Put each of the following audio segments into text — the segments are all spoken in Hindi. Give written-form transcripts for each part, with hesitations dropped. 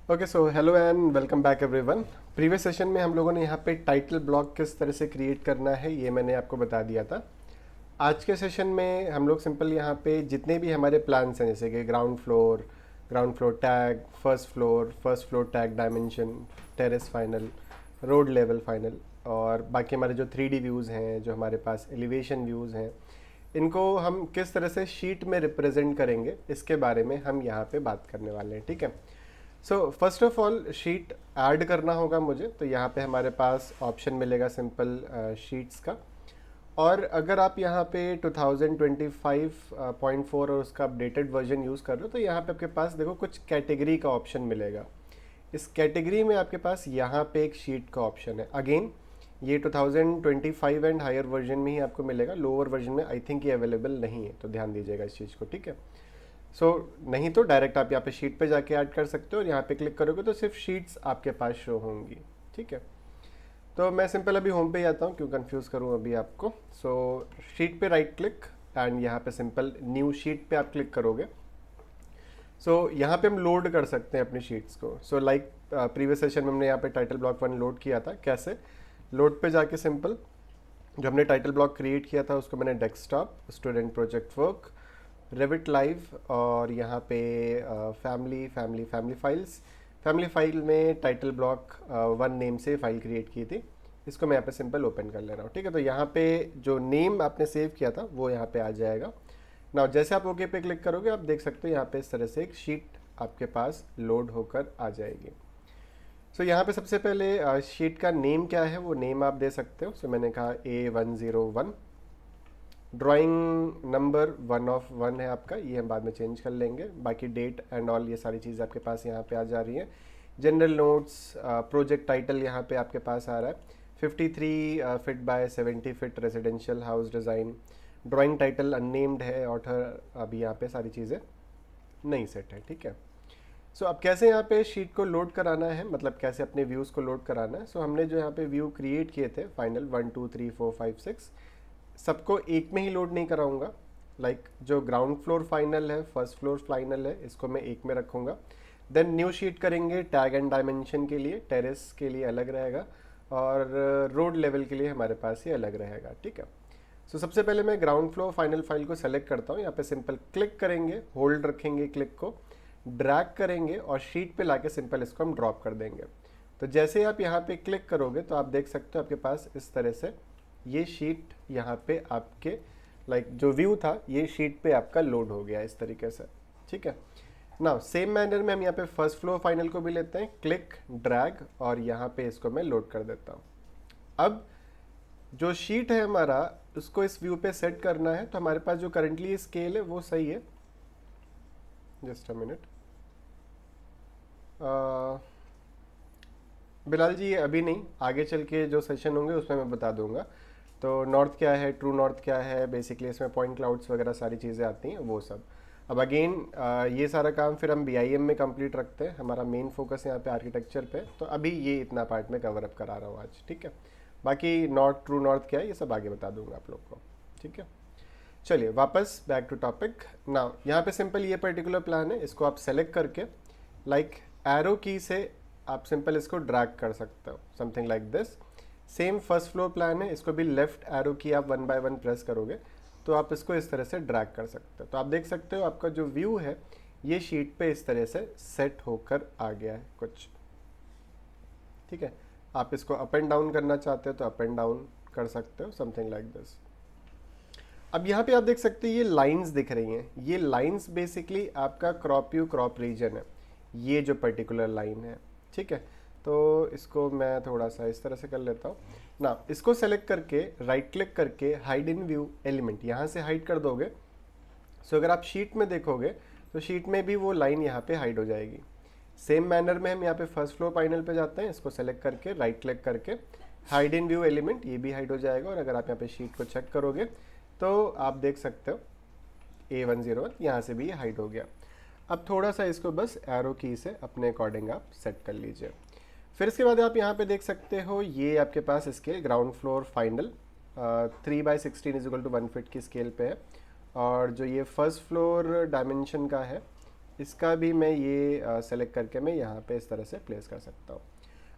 Okay, so hello and welcome back everyone. Previous session में हम लोगों ने यहाँ पे टाइटल ब्लॉक किस तरह से क्रिएट करना है ये मैंने आपको बता दिया था। आज के सेशन में हम लोग सिंपल यहाँ पे जितने भी हमारे प्लान्स हैं, जैसे कि ground floor tag, first floor tag dimension, terrace final, road level final, और बाकी हमारे जो 3D व्यूज़ हैं, जो हमारे पास एलिवेशन व्यूज़ हैं, इनको हम किस तरह से शीट में रिप्रेजेंट करेंगे, इसके बारे में हम यहाँ पे बात करने वाले हैं। ठीक है। So first of all sheet add करना होगा मुझे, तो यहाँ पे हमारे पास ऑप्शन मिलेगा सिंपल शीट्स का। और अगर आप यहाँ पे 2025.4 और उसका अपडेटेड वर्जन यूज़ कर रहे हो, तो यहाँ पे आपके पास देखो कुछ कैटेगरी का ऑप्शन मिलेगा। इस कैटेगरी में आपके पास यहाँ पे एक शीट का ऑप्शन है। अगेन ये 2025 एंड हायर वर्जन में ही आपको मिलेगा, लोअर वर्जन में आई थिंक ये अवेलेबल नहीं है, तो ध्यान दीजिएगा इस चीज़ को। ठीक है। नहीं तो डायरेक्ट आप यहाँ पे शीट पे जाके ऐड कर सकते हो, और यहाँ पे क्लिक करोगे तो सिर्फ शीट्स आपके पास शो होंगी। ठीक है। तो मैं सिंपल अभी होम पे जाता हूँ, क्यों कंफ्यूज करूँ अभी आपको। शीट पे राइट क्लिक एंड यहाँ पे सिंपल न्यू शीट पे आप क्लिक करोगे। यहाँ पे हम लोड कर सकते हैं अपनी शीट्स को। लाइक प्रीवियस सेशन में हमने यहाँ पे टाइटल ब्लॉक 1 लोड किया था। कैसे? लोड पे जाके सिंपल जो हमने टाइटल ब्लॉक क्रिएट किया था उसको मैंने desktop, student project work, Revit live, और यहाँ पे फैमिली फाइल में टाइटल ब्लॉक 1 नेम से फाइल क्रिएट की थी। इसको मैं यहाँ पे सिंपल ओपन कर ले रहा हूँ। ठीक है। तो यहाँ पे जो नेम आपने सेव किया था वो यहाँ पे आ जाएगा ना। जैसे आप ओके पे क्लिक करोगे, आप देख सकते हो यहाँ पे इस तरह से एक शीट आपके पास लोड होकर आ जाएगी। यहाँ पे सबसे पहले शीट का नेम क्या है वो नेम आप दे सकते हो। मैंने कहा A101। ड्राइंग नंबर 1 है आपका, ये हम बाद में चेंज कर लेंगे। बाकी डेट एंड ऑल ये सारी चीज़ें आपके पास यहाँ पे आ जा रही हैं। जनरल नोट्स, प्रोजेक्ट टाइटल यहाँ पे आपके पास आ रहा है 53 feet by 70 feet residential house design. Drawing title unnamed है, ऑथर अभी यहाँ पे सारी चीज़ें नहीं सेट है। ठीक है। अब कैसे यहाँ पे शीट को लोड कराना है, मतलब कैसे अपने व्यूज़ को लोड कराना है। हमने जो यहाँ पे व्यू क्रिएट किए थे फाइनल 1 2 3 4 5 6, सबको एक में ही लोड नहीं कराऊंगा। जो ग्राउंड फ्लोर फाइनल है, फर्स्ट फ्लोर फाइनल है, इसको मैं एक में रखूंगा। देन न्यू शीट करेंगे टैग एंड डायमेंशन के लिए, टेरेस के लिए अलग रहेगा, और रोड लेवल के लिए हमारे पास ये अलग रहेगा। ठीक है। सबसे पहले मैं ग्राउंड फ्लोर फाइनल फाइल को सेलेक्ट करता हूँ। यहाँ पे सिंपल क्लिक करेंगे, होल्ड रखेंगे क्लिक को, ड्रैग करेंगे और शीट पे लाके सिंपल इसको हम ड्रॉप कर देंगे। तो जैसे आप यहाँ पे क्लिक करोगे तो आप देख सकते हो आपके पास इस तरह से ये शीट यहाँ पे आपके जो व्यू था ये शीट पे आपका लोड हो गया इस तरीके से। ठीक है ना। सेम मैनर में हम यहाँ पे फर्स्ट फ्लोर फाइनल को भी लेते हैं, क्लिक ड्रैग, और यहाँ पे इसको मैं लोड कर देता हूँ। अब जो शीट है हमारा उसको इस व्यू पे सेट करना है, तो हमारे पास जो करंटली स्केल है वो सही है। Just a minute. Bilal ji अभी नहीं, आगे चल के जो सेशन होंगे उसमें मैं बता दूंगा। तो नॉर्थ क्या है, ट्रू नॉर्थ क्या है, बेसिकली इसमें पॉइंट क्लाउड्स वगैरह सारी चीज़ें आती हैं वो सब। अब अगेन ये सारा काम फिर हम BIM में कंप्लीट रखते हैं। हमारा मेन फोकस यहाँ पे आर्किटेक्चर पे, तो अभी ये इतना पार्ट में कवर अप करा रहा हूँ आज। ठीक है। बाकी नॉर्थ ट्रू नॉर्थ क्या है ये सब आगे बता दूंगा आप लोग को। ठीक है। चलिए वापस बैक टू टॉपिक नाउ। यहाँ पे सिंपल ये पर्टिकुलर प्लान है, इसको आप सेलेक्ट करके एरो की से आप सिंपल इसको ड्रैग कर सकते हो, something like this. Same first floor plan है, इसको भी लेफ्ट एरो की आप 1 बाय 1 प्रेस करोगे तो आप इसको इस तरह से ड्रैग कर सकते हो। तो आप देख सकते हो आपका जो व्यू है ये शीट पे इस तरह से सेट होकर आ गया है कुछ। ठीक है। आप इसको अप एंड डाउन करना चाहते हो तो अप एंड डाउन कर सकते हो, समथिंग लाइक दिस। अब यहाँ पे आप देख सकते हो ये लाइंस दिख रही हैं, ये लाइंस बेसिकली आपका क्रॉप व्यू क्रॉप रीजन है, ये जो पर्टिकुलर लाइन है। ठीक है। तो इसको मैं थोड़ा सा इस तरह से कर लेता हूँ ना। इसको सेलेक्ट करके राइट क्लिक करके हाइड इन व्यू एलिमेंट यहाँ से हाइड कर दोगे। अगर आप शीट में देखोगे तो शीट में भी वो लाइन यहाँ पे हाइड हो जाएगी। सेम मैनर में हम यहाँ पे फर्स्ट फ्लोर फाइनल पे जाते हैं, इसको सेलेक्ट करके राइट क्लिक करके हाइड इन व्यू एलिमेंट, ये भी हाइड हो जाएगा। और अगर आप यहाँ पे शीट को चेक करोगे तो आप देख सकते हो A101 यहाँ से भी ये हाइड हो गया। अब थोड़ा सा इसको बस एरो की से अपने अकॉर्डिंग आप सेट कर लीजिए। फिर इसके बाद आप यहाँ पे देख सकते हो ये आपके पास scale ground floor final 3 by 16 is equal to 1 feet की स्केल पे है। और जो ये फर्स्ट फ्लोर डायमेंशन का है इसका भी मैं ये सेलेक्ट करके मैं यहाँ पे इस तरह से प्लेस कर सकता हूँ।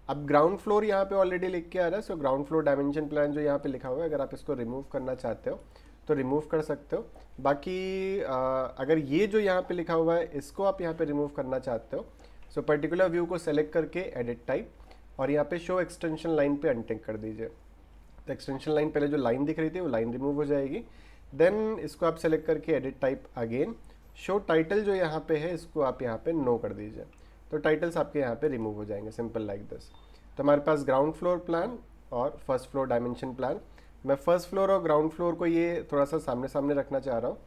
अब ग्राउंड फ्लोर यहाँ पे ऑलरेडी लिख के आ रहा है, so ground floor dimension plan जो यहाँ पे लिखा हुआ है, अगर आप इसको रिमूव करना चाहते हो तो रिमूव कर सकते हो। बाकी अगर ये जो यहाँ पे लिखा हुआ है इसको आप यहाँ पे रिमूव करना चाहते हो, सो पर्टिकुलर व्यू को सेलेक्ट करके एडिट टाइप और यहाँ पे शो एक्सटेंशन लाइन पे अनटिक कर दीजिए। तो एक्सटेंशन लाइन पहले जो लाइन दिख रही थी वो लाइन रिमूव हो जाएगी। देन इसको आप सेलेक्ट करके edit type again, show title जो यहाँ पे है इसको आप यहाँ पे नो कर दीजिए, तो टाइटल्स आपके यहाँ पे रिमूव हो जाएंगे, सिंपल लाइक दिस। तो हमारे पास ग्राउंड फ्लोर प्लान और फर्स्ट फ्लोर डायमेंशन प्लान। मैं फर्स्ट फ्लोर और ग्राउंड फ्लोर को ये थोड़ा सा सामने सामने रखना चाह रहा हूँ।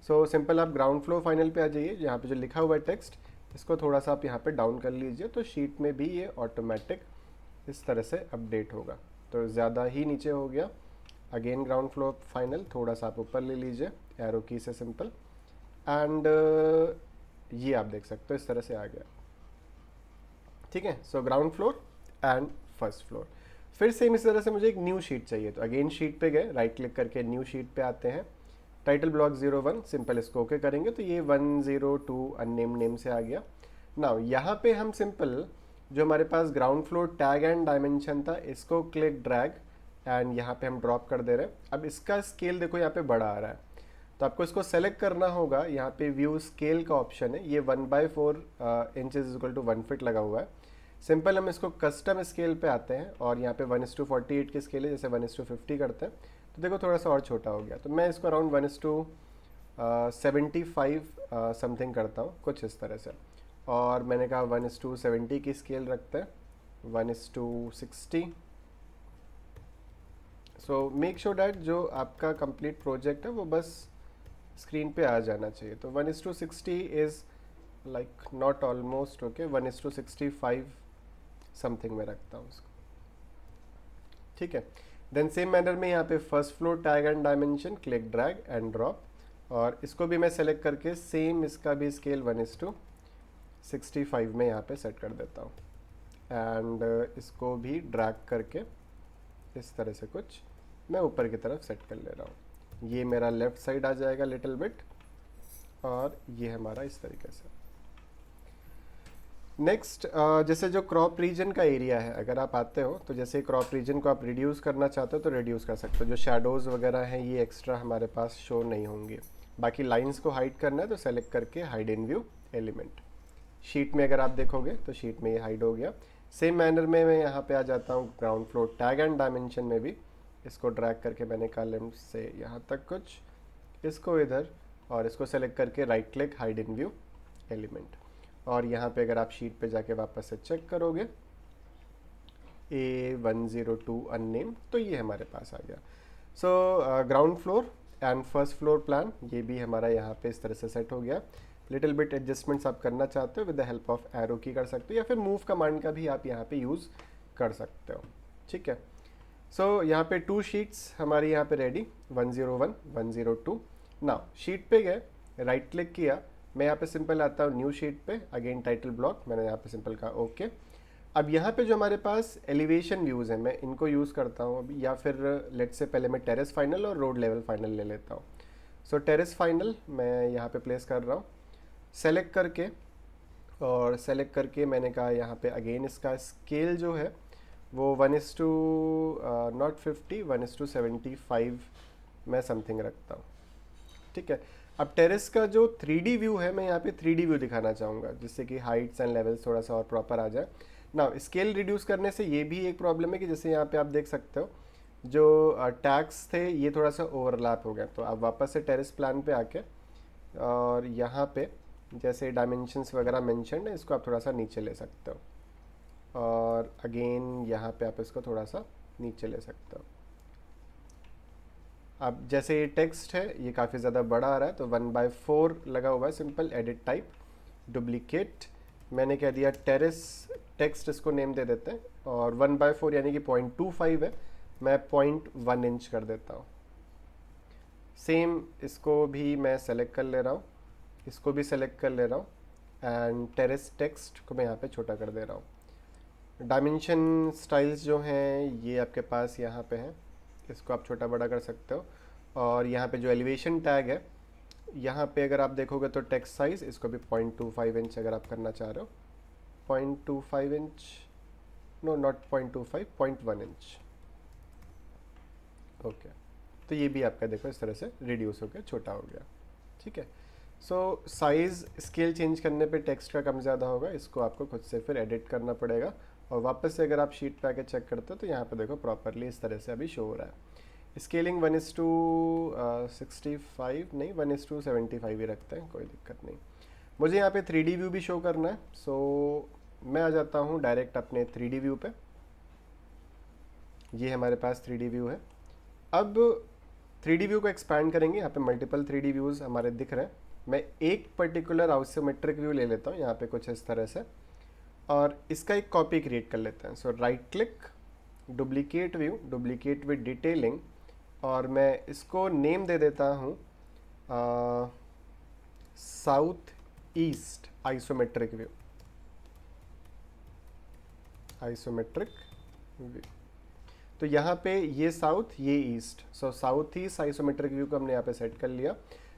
सो सिंपल आप ग्राउंड फ्लोर फाइनल पे आ जाइए, यहाँ पे जो लिखा हुआ है टेक्स्ट इसको थोड़ा सा आप यहाँ पे डाउन कर लीजिए, तो शीट में भी ये ऑटोमेटिक इस तरह से अपडेट होगा। तो ज़्यादा ही नीचे हो गया। अगेन ग्राउंड फ्लोर फाइनल थोड़ा सा आप ऊपर ले लीजिए एरो की से सिंपल, एंड ये आप देख सकते हो इस तरह से आ गया। ठीक है, so ground floor and first floor. फिर सेम इस तरह से मुझे एक न्यू शीट चाहिए, तो अगेन शीट पे गए, राइट क्लिक करके न्यू शीट पे आते हैं, टाइटल ब्लॉक 01 सिंपल इसको ओके करेंगे तो ये 102 अननेम नेम से आ गया। नाउ यहाँ पे हम सिंपल जो हमारे पास ground floor tag and dimension था इसको क्लिक ड्रैग एंड यहाँ पे हम ड्रॉप कर दे रहे हैं। अब इसका स्केल देखो यहाँ पे बड़ा आ रहा है, तो आपको इसको सेलेक्ट करना होगा। यहाँ पे व्यू स्केल का ऑप्शन है, ये 1/4 इंचेस इक्वल टू 1 फीट लगा हुआ है। सिंपल हम इसको कस्टम स्केल पे आते हैं और यहाँ पे 1:48 की स्केल है, जैसे 1:50 करते हैं, तो देखो थोड़ा सा और छोटा हो गया। तो मैं इसको अराउंड 1:75 समथिंग करता हूँ, कुछ इस तरह से। और मैंने कहा 1:70 की स्केल रखते हैं, 1:60। सो मेक श्योर डैट जो आपका कंप्लीट प्रोजेक्ट है वो बस स्क्रीन पे आ जाना चाहिए। तो 1:60 is like not almost okay, 1:65 something में रखता हूँ उसको। ठीक है, देन सेम मैनर में यहाँ पे first floor tag and dimension click drag and drop, और इसको भी मैं सेलेक्ट करके सेम इसका भी स्केल 1:65 में यहाँ पे सेट कर देता हूँ, एंड इसको भी ड्रैग करके इस तरह से कुछ मैं ऊपर की तरफ सेट कर ले रहा हूँ। ये मेरा लेफ्ट साइड आ जाएगा लिटिल बिट, और ये हमारा इस तरीके से। नेक्स्ट जैसे जो क्रॉप रीजन का एरिया है, अगर आप आते हो तो जैसे क्रॉप रीजन को आप रिड्यूस करना चाहते हो तो रिड्यूस कर सकते हो। जो शैडोज़ वगैरह हैं ये एक्स्ट्रा हमारे पास शो नहीं होंगे। बाकी लाइंस को हाइड करना है तो सेलेक्ट करके हाइड इन व्यू एलिमेंट। शीट में अगर आप देखोगे तो शीट में ये हाइड हो गया। सेम मैनर में मैं यहाँ पे आ जाता हूँ ground floor tag and dimension में भी, इसको ड्रैग करके मैंने कॉलम से यहाँ तक कुछ, इसको इधर, और इसको सेलेक्ट करके राइट क्लिक हाइड इन व्यू एलिमेंट। और यहाँ पे अगर आप शीट पे जाके वापस से चेक करोगे A102 अननेम, तो ये हमारे पास आ गया। So ground floor and first floor plan ये भी हमारा यहाँ पे इस तरह से सेट हो गया। लिटिल बिट एडजस्टमेंट्स आप करना चाहते हो with the help of arrow की कर सकते हो, या फिर मूव कमांड का भी आप यहाँ पे यूज़ कर सकते हो। ठीक है, सो यहाँ पे 2 शीट्स हमारी यहाँ पे रेडी, 101 102। नाउ शीट पे गए, राइट क्लिक किया, मैं यहाँ पे सिंपल आता हूँ न्यू शीट पे, अगेन टाइटल ब्लॉक मैंने यहाँ पे सिंपल कहा ओके। अब यहाँ पे जो हमारे पास एलिवेशन व्यूज़ हैं मैं इनको यूज़ करता हूँ अभी, या फिर लेट से पहले मैं टेरेस फाइनल और रोड लेवल फाइनल ले लेता हूँ। सो टेरेस फाइनल मैं यहाँ पे प्लेस कर रहा हूँ, सेलेक्ट करके, और सेलेक्ट करके मैंने कहा यहाँ पे अगेन इसका स्केल जो है वो 1:50 1:75 मैं समथिंग रखता हूँ। ठीक है, अब टेरेस का जो 3D व्यू है मैं यहाँ पे 3D व्यू दिखाना चाहूँगा, जिससे कि हाइट्स एंड लेवल्स थोड़ा सा और प्रॉपर आ जाए। ना स्केल रिड्यूस करने से ये भी एक प्रॉब्लम है कि जैसे यहाँ पे आप देख सकते हो जो टैग्स थे ये थोड़ा सा ओवरलैप हो गया। तो आप वापस से टेरेस प्लान पे आके, और यहाँ पे जैसे डायमेंशंस वगैरह मेंशन्ड है इसको आप थोड़ा सा नीचे ले सकते हो, और अगेन यहाँ पे आप इसको थोड़ा सा नीचे ले सकते हो। अब जैसे ये टेक्स्ट है ये काफ़ी ज़्यादा बड़ा आ रहा है, तो 1/4 लगा हुआ है, सिंपल एडिट टाइप डुप्लीकेट, मैंने कह दिया टेरेस टेक्स्ट, इसको नेम दे देते हैं, और 1/4 यानी कि 0.25 है, मैं 0.1 इंच कर देता हूँ। सेम इसको भी मैं सेलेक्ट कर ले रहा हूँ, इसको भी सेलेक्ट कर ले रहा हूँ, एंड टेरेस टेक्स्ट को मैं यहाँ पे छोटा कर दे रहा हूँ। डायमेंशन स्टाइल्स जो हैं ये आपके पास यहाँ पे हैं, इसको आप छोटा बड़ा कर सकते हो। और यहाँ पे जो एलिवेशन टैग है यहाँ पे अगर आप देखोगे तो टेक्स्ट साइज इसको भी 0.25 इंच अगर आप करना चाह रहे हो, 0.25 inch, no not 0.25, 0.1 inch. Okay, तो ये भी आपका देखो इस तरह से रिड्यूस हो गया, छोटा हो गया। ठीक है, सो साइज़ स्केल चेंज करने पे टेक्स्ट का कम ज़्यादा होगा, इसको आपको खुद से फिर एडिट करना पड़ेगा। और वापस से अगर आप शीट पे आके चेक करते हो तो यहाँ पे देखो प्रॉपरली इस तरह से अभी शो हो रहा है। स्केलिंग 1:65 नहीं, 1:75 ही रखते हैं, कोई दिक्कत नहीं। मुझे यहाँ पे 3D व्यू भी शो करना है, सो मैं आ जाता हूँ डायरेक्ट अपने 3D व्यू पे। ये हमारे पास 3D व्यू है। अब 3D व्यू को एक्सपैंड करेंगे, यहाँ पे मल्टीपल 3D व्यूज़ हमारे दिख रहे हैं। मैं एक पर्टिकुलर आइसोमेट्रिक व्यू ले लेता हूँ यहाँ पे कुछ इस तरह से, और इसका एक कॉपी क्रिएट कर लेते हैं। So right click, duplicate view, duplicate with detailing, और मैं इसको नेम दे देता हूँ south east isometric view, isometric view. तो यहाँ पे ये साउथ, ये east, so south east isometric view को हमने यहाँ पे सेट कर लिया।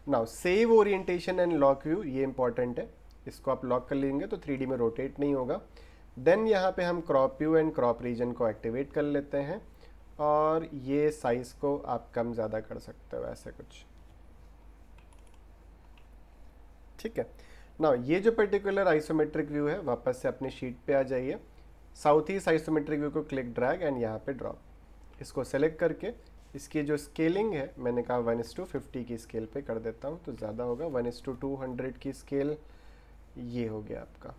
Now save orientation and lock view, ये इंपॉर्टेंट है, इसको आप लॉक कर लेंगे तो 3D में रोटेट नहीं होगा। देन यहाँ पे हम crop view and crop region को एक्टिवेट कर लेते हैं, और ये साइज को आप कम ज़्यादा कर सकते हो, ऐसे कुछ। ठीक है, नाउ ये जो पर्टिकुलर आइसोमेट्रिक व्यू है, वापस से अपनी शीट पे आ जाइए, साउथ ईस्ट आइसोमेट्रिक व्यू को क्लिक ड्रैग एंड यहाँ पे ड्रॉप, इसको सेलेक्ट करके इसकी जो स्केलिंग है मैंने कहा 1:50 की स्केल पे कर देता हूँ तो ज़्यादा होगा। 1:200 की स्केल ये हो गया आपका,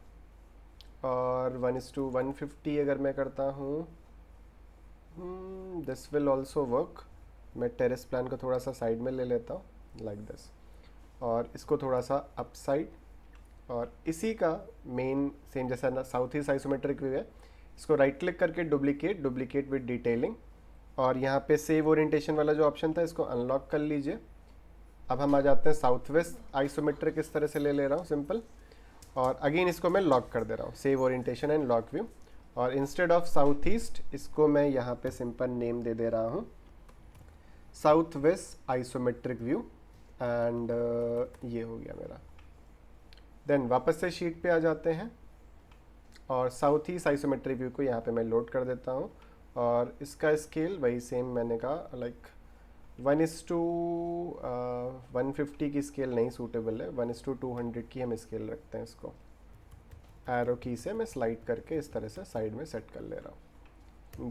और 1:150 अगर मैं करता हूँ, दिस विल ऑल्सो वर्क। मैं टेरेस प्लान को थोड़ा सा साइड में ले लेता हूँ लाइक दिस, और इसको थोड़ा सा अप साइड, और इसी का मेन सेम जैसा ना साउथ ईस्ट आइसोमेट्रिक व्यू है, इसको राइट क्लिक करके डुप्लीकेट, डुप्लीकेट विद डिटेलिंग, और यहाँ पे सेव ओरिएंटेशन वाला जो ऑप्शन था इसको अनलॉक कर लीजिए। अब हम आ जाते हैं साउथ वेस्ट आइसोमेट्रिक, इस तरह से ले रहा हूँ सिंपल, और अगेन इसको मैं लॉक कर दे रहा हूँ, save orientation and lock view, और इंस्टेड ऑफ साउथ ईस्ट इसको मैं यहाँ पे सिंपल नेम दे दे रहा हूँ south west isometric view, and ये हो गया मेरा। देन वापस से शीट पे आ जाते हैं, और साउथ ईस्ट आइसोमेट्रिक व्यू को यहाँ पे मैं लोड कर देता हूँ, और इसका स्केल वही सेम मैंने कहा लाइक 1:150 की स्केल नहीं सूटेबल है, 1:200 की हम स्केल रखते हैं। इसको एरो की से मैं स्लाइड करके इस तरह से साइड में सेट कर ले रहा हूँ।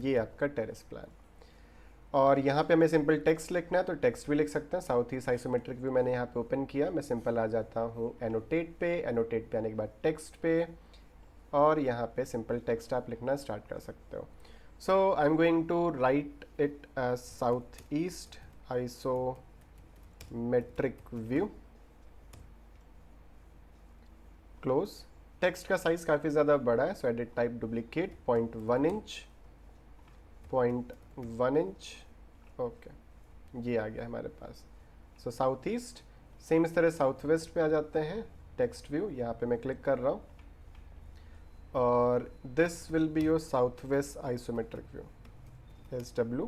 ये आपका टेरेस प्लान, और यहाँ पे हमें सिंपल टेक्स्ट लिखना है तो टेक्स्ट भी लिख सकते हैं। साउथ ईस्ट आइसोमेट्रिक व्यू मैंने यहाँ पे ओपन किया, मैं सिंपल आ जाता हूँ एनोटेट पे, एनोटेट पे आने के बाद टेक्स्ट पे, और यहाँ पे सिंपल टेक्स्ट आप लिखना स्टार्ट कर सकते हो। So I am going to write it as south east isometric view, close. Text का साइज काफ़ी ज़्यादा बड़ा है, so edit type duplicate 0.1 inch, 0.1 inch, okay, ये आ गया हमारे पास। सो साउथ ईस्ट, सेम इस तरह साउथ वेस्ट पे आ जाते हैं, टेक्स्ट व्यू, यहाँ पे मैं क्लिक कर रहा हूँ, और this will be your south west isometric view, SW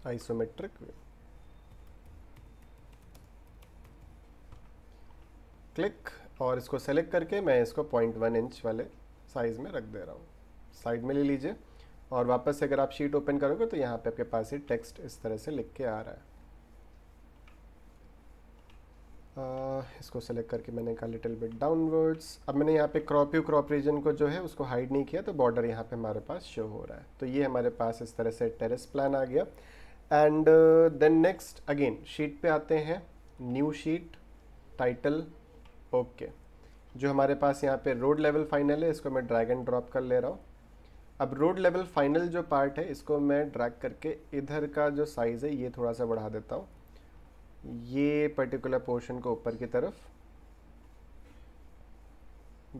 isometric view, click, और इसको सेलेक्ट करके मैं इसको 0.1 इंच वाले साइज में रख दे रहा हूँ, साइड में ले लीजिए। और वापस से अगर आप शीट ओपन करोगे तो यहाँ पे आपके पास ही टेक्स्ट इस तरह से लिख के आ रहा है। इसको सेलेक्ट करके मैंने कहा लिटिल बिट डाउनवर्ड्स। अब मैंने यहाँ पे क्रॉप व्यू, क्रॉप रीजन को जो है उसको हाइड नहीं किया, तो बॉर्डर यहाँ पे हमारे पास शो हो रहा है। तो ये हमारे पास इस तरह से टेरेस प्लान आ गया। And then next again sheet पे आते हैं, न्यू शीट, टाइटल, ओके। जो हमारे पास यहाँ पे रोड लेवल फाइनल है, इसको मैं ड्रैग एंड ड्रॉप कर ले रहा हूँ। अब रोड लेवल फाइनल जो पार्ट है इसको मैं ड्रैग करके इधर का जो साइज़ है ये थोड़ा सा बढ़ा देता हूँ, ये पर्टिकुलर पोर्शन को ऊपर की तरफ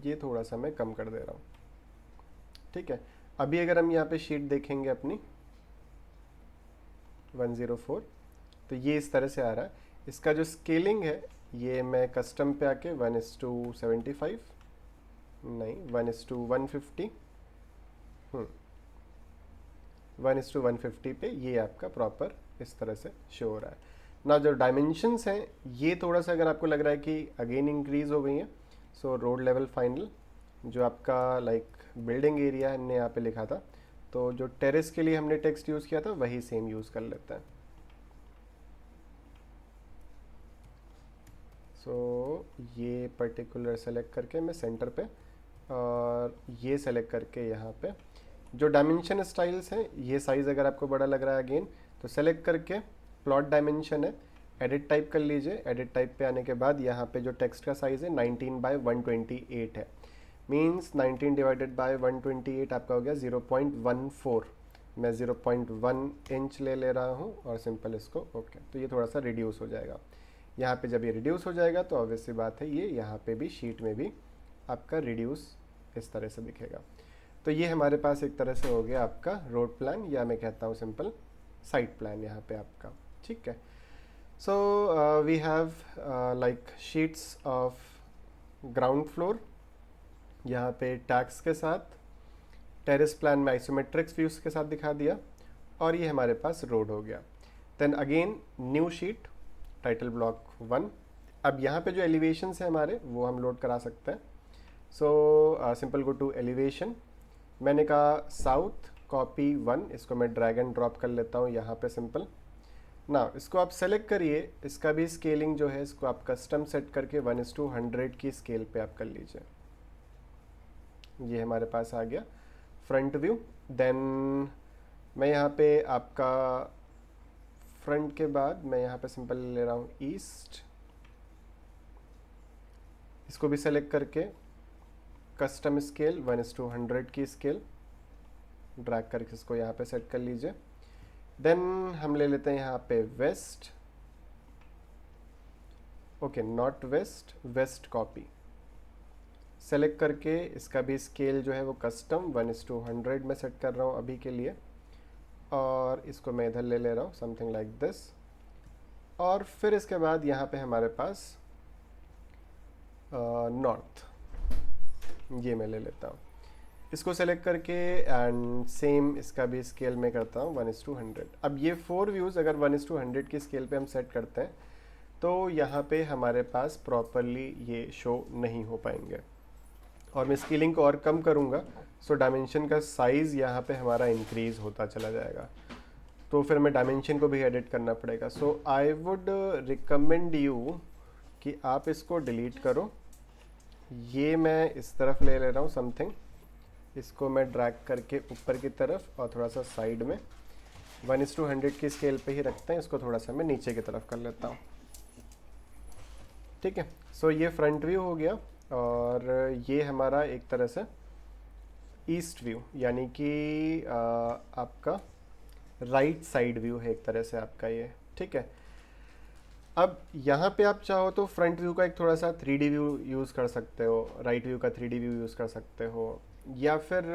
ये थोड़ा सा मैं कम कर दे रहा हूँ। ठीक है, अभी अगर हम यहाँ पे शीट देखेंगे अपनी 104, तो ये इस तरह से आ रहा है। इसका जो स्केलिंग है ये मैं कस्टम पे आके 1:75 नहीं 1:150 1:150 पे ये आपका प्रॉपर इस तरह से शो हो रहा है। ना जो डायमेंशंस हैं ये थोड़ा सा अगर आपको लग रहा है कि अगेन इंक्रीज हो गई हैं, सो रोड लेवल फाइनल जो आपका लाइक बिल्डिंग एरिया हमने यहाँ पे लिखा था, तो जो टेरेस के लिए हमने टेक्स्ट यूज़ किया था वही सेम यूज़ कर लेते हैं। सो ये पर्टिकुलर सेलेक्ट करके मैं सेंटर पे, और ये सेलेक्ट करके यहाँ पे जो डायमेंशन स्टाइल्स हैं, ये साइज़ अगर आपको बड़ा लग रहा है अगेन तो सेलेक्ट करके प्लॉट डायमेंशन है, एडिट टाइप कर लीजिए। एडिट टाइप पे आने के बाद यहाँ पे जो टेक्स्ट का साइज़ है 19/128 है, मीन्स 19 डिवाइडेड बाय 128 आपका हो गया 0.14। मैं 0.1 इंच ले रहा हूँ और सिंपल इसको ओके, तो ये थोड़ा सा रिड्यूस हो जाएगा। यहाँ पे जब ये रिड्यूस हो जाएगा तो ऑब्वियस सी बात है ये यहाँ पे भी शीट में भी आपका रिड्यूस इस तरह से दिखेगा। तो ये हमारे पास एक तरह से हो गया आपका रोड प्लान, या मैं कहता हूँ सिंपल साइट प्लान यहाँ पे आपका, ठीक है। So we have like sheets of ground floor यहाँ पे टैक्स के साथ, टेरेस प्लान में आइसोमेट्रिक्स व्यूज के साथ दिखा दिया, और ये हमारे पास रोड हो गया। Then again new sheet title block 1। अब यहाँ पे जो एलिवेशंस हैं हमारे वो हम लोड करा सकते हैं। So simple go to elevation, मैंने कहा साउथ कॉपी 1, इसको मैं ड्रैग एंड ड्रॉप कर लेता हूँ यहाँ पे सिंपल ना। इसको आप सेलेक्ट करिए, इसका भी स्केलिंग जो है इसको आप कस्टम सेट करके 1:100 की स्केल पे आप कर लीजिए। ये हमारे पास आ गया फ्रंट व्यू। देन मैं यहाँ पे आपका फ्रंट के बाद मैं यहाँ पे सिंपल ले रहा हूँ ईस्ट, इसको भी सेलेक्ट करके कस्टम स्केल 1:100 की स्केल ड्रैग करके इसको यहाँ पे सेट कर लीजिए। देन हम ले लेते हैं यहाँ पे west, okay not west, west copy select करके इसका भी स्केल जो है वो कस्टम 1:100 में सेट कर रहा हूँ अभी के लिए, और इसको मैं इधर ले रहा हूँ समथिंग लाइक दिस। और फिर इसके बाद यहाँ पे हमारे पास नॉर्थ, ये मैं ले लेता हूँ, इसको सेलेक्ट करके एंड सेम इसका भी स्केल में करता हूँ 1:100। अब ये 4 व्यूज़ अगर 1:100 की स्केल पे हम सेट करते हैं तो यहाँ पे हमारे पास प्रॉपरली ये शो नहीं हो पाएंगे, और मैं स्केलिंग को और कम करूँगा सो डायमेंशन का साइज़ यहाँ पे हमारा इंक्रीज़ होता चला जाएगा, तो फिर मैं डायमेंशन को भी एडिट करना पड़ेगा। सो आई वुड रिकमेंड यू कि आप इसको डिलीट करो। ये मैं इस तरफ ले रहा हूँ समथिंग, इसको मैं ड्रैग करके ऊपर की तरफ और थोड़ा सा साइड में 1:100 की स्केल पे ही रखते हैं, इसको थोड़ा सा मैं नीचे की तरफ कर लेता हूँ, ठीक है। सो ये फ्रंट व्यू हो गया, और ये हमारा एक तरह से ईस्ट व्यू यानी कि आपका राइट साइड व्यू है एक तरह से आपका ये, ठीक है। अब यहाँ पे आप चाहो तो फ्रंट व्यू का एक थोड़ा सा 3D व्यू यूज़ कर सकते हो, राइट व्यू का 3D व्यू यूज़ कर सकते हो, या फिर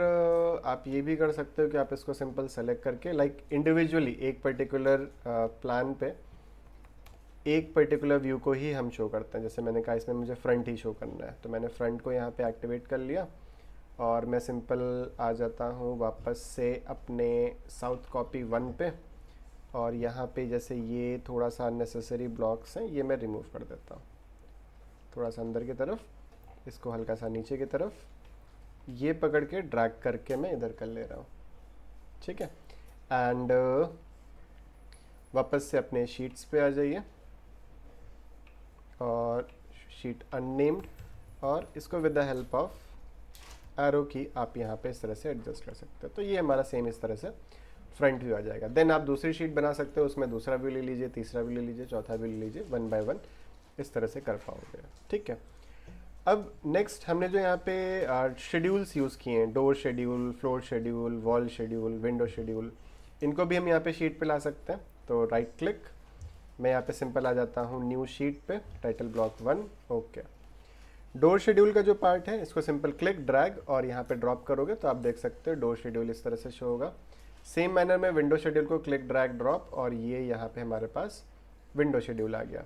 आप ये भी कर सकते हो कि आप इसको सिंपल सेलेक्ट करके लाइक इंडिविजुअली एक पर्टिकुलर प्लान पे एक पर्टिकुलर व्यू को ही हम शो करते हैं। जैसे मैंने कहा इसमें मुझे फ्रंट ही शो करना है, तो मैंने फ्रंट को यहाँ पे एक्टिवेट कर लिया, और मैं सिंपल आ जाता हूँ वापस से अपने साउथ कॉपी 1 पे, और यहाँ पे जैसे ये थोड़ा सा अननेसेसरी ब्लॉक्स हैं ये मैं रिमूव कर देता हूँ, थोड़ा सा अंदर की तरफ, इसको हल्का सा नीचे की तरफ, ये पकड़ के ड्रैग करके मैं इधर कर ले रहा हूँ, ठीक है। एंड वापस से अपने शीट्स पे आ जाइए, और शीट अननेम्ड, और इसको with the help of arrow की आप यहाँ पे इस तरह से एडजस्ट कर सकते हो। तो ये हमारा सेम इस तरह से फ्रंट व्यू आ जाएगा। देन आप दूसरी शीट बना सकते हो, उसमें दूसरा व्यू ले लीजिए, तीसरा व्यू ले लीजिए, चौथा व्यू ले लीजिए, 1 बाय 1 इस तरह से कर पाओगे, ठीक है। अब नेक्स्ट हमने जो यहाँ पे शेड्यूल्स यूज़ किए हैं, door schedule, floor schedule, wall schedule, window schedule, इनको भी हम यहाँ पे शीट पे ला सकते हैं। तो राइट क्लिक, मैं यहाँ पे सिंपल आ जाता हूँ न्यू शीट पे, title block 1, okay. Door schedule का जो पार्ट है इसको सिंपल क्लिक ड्रैग और यहाँ पे ड्रॉप करोगे तो आप देख सकते हो डोर शेड्यूल इस तरह से शो होगा। सेम मैनर में विंडो शेड्यूल को क्लिक ड्रैग ड्रॉप, और ये यहाँ पे हमारे पास विंडो शेड्यूल आ गया।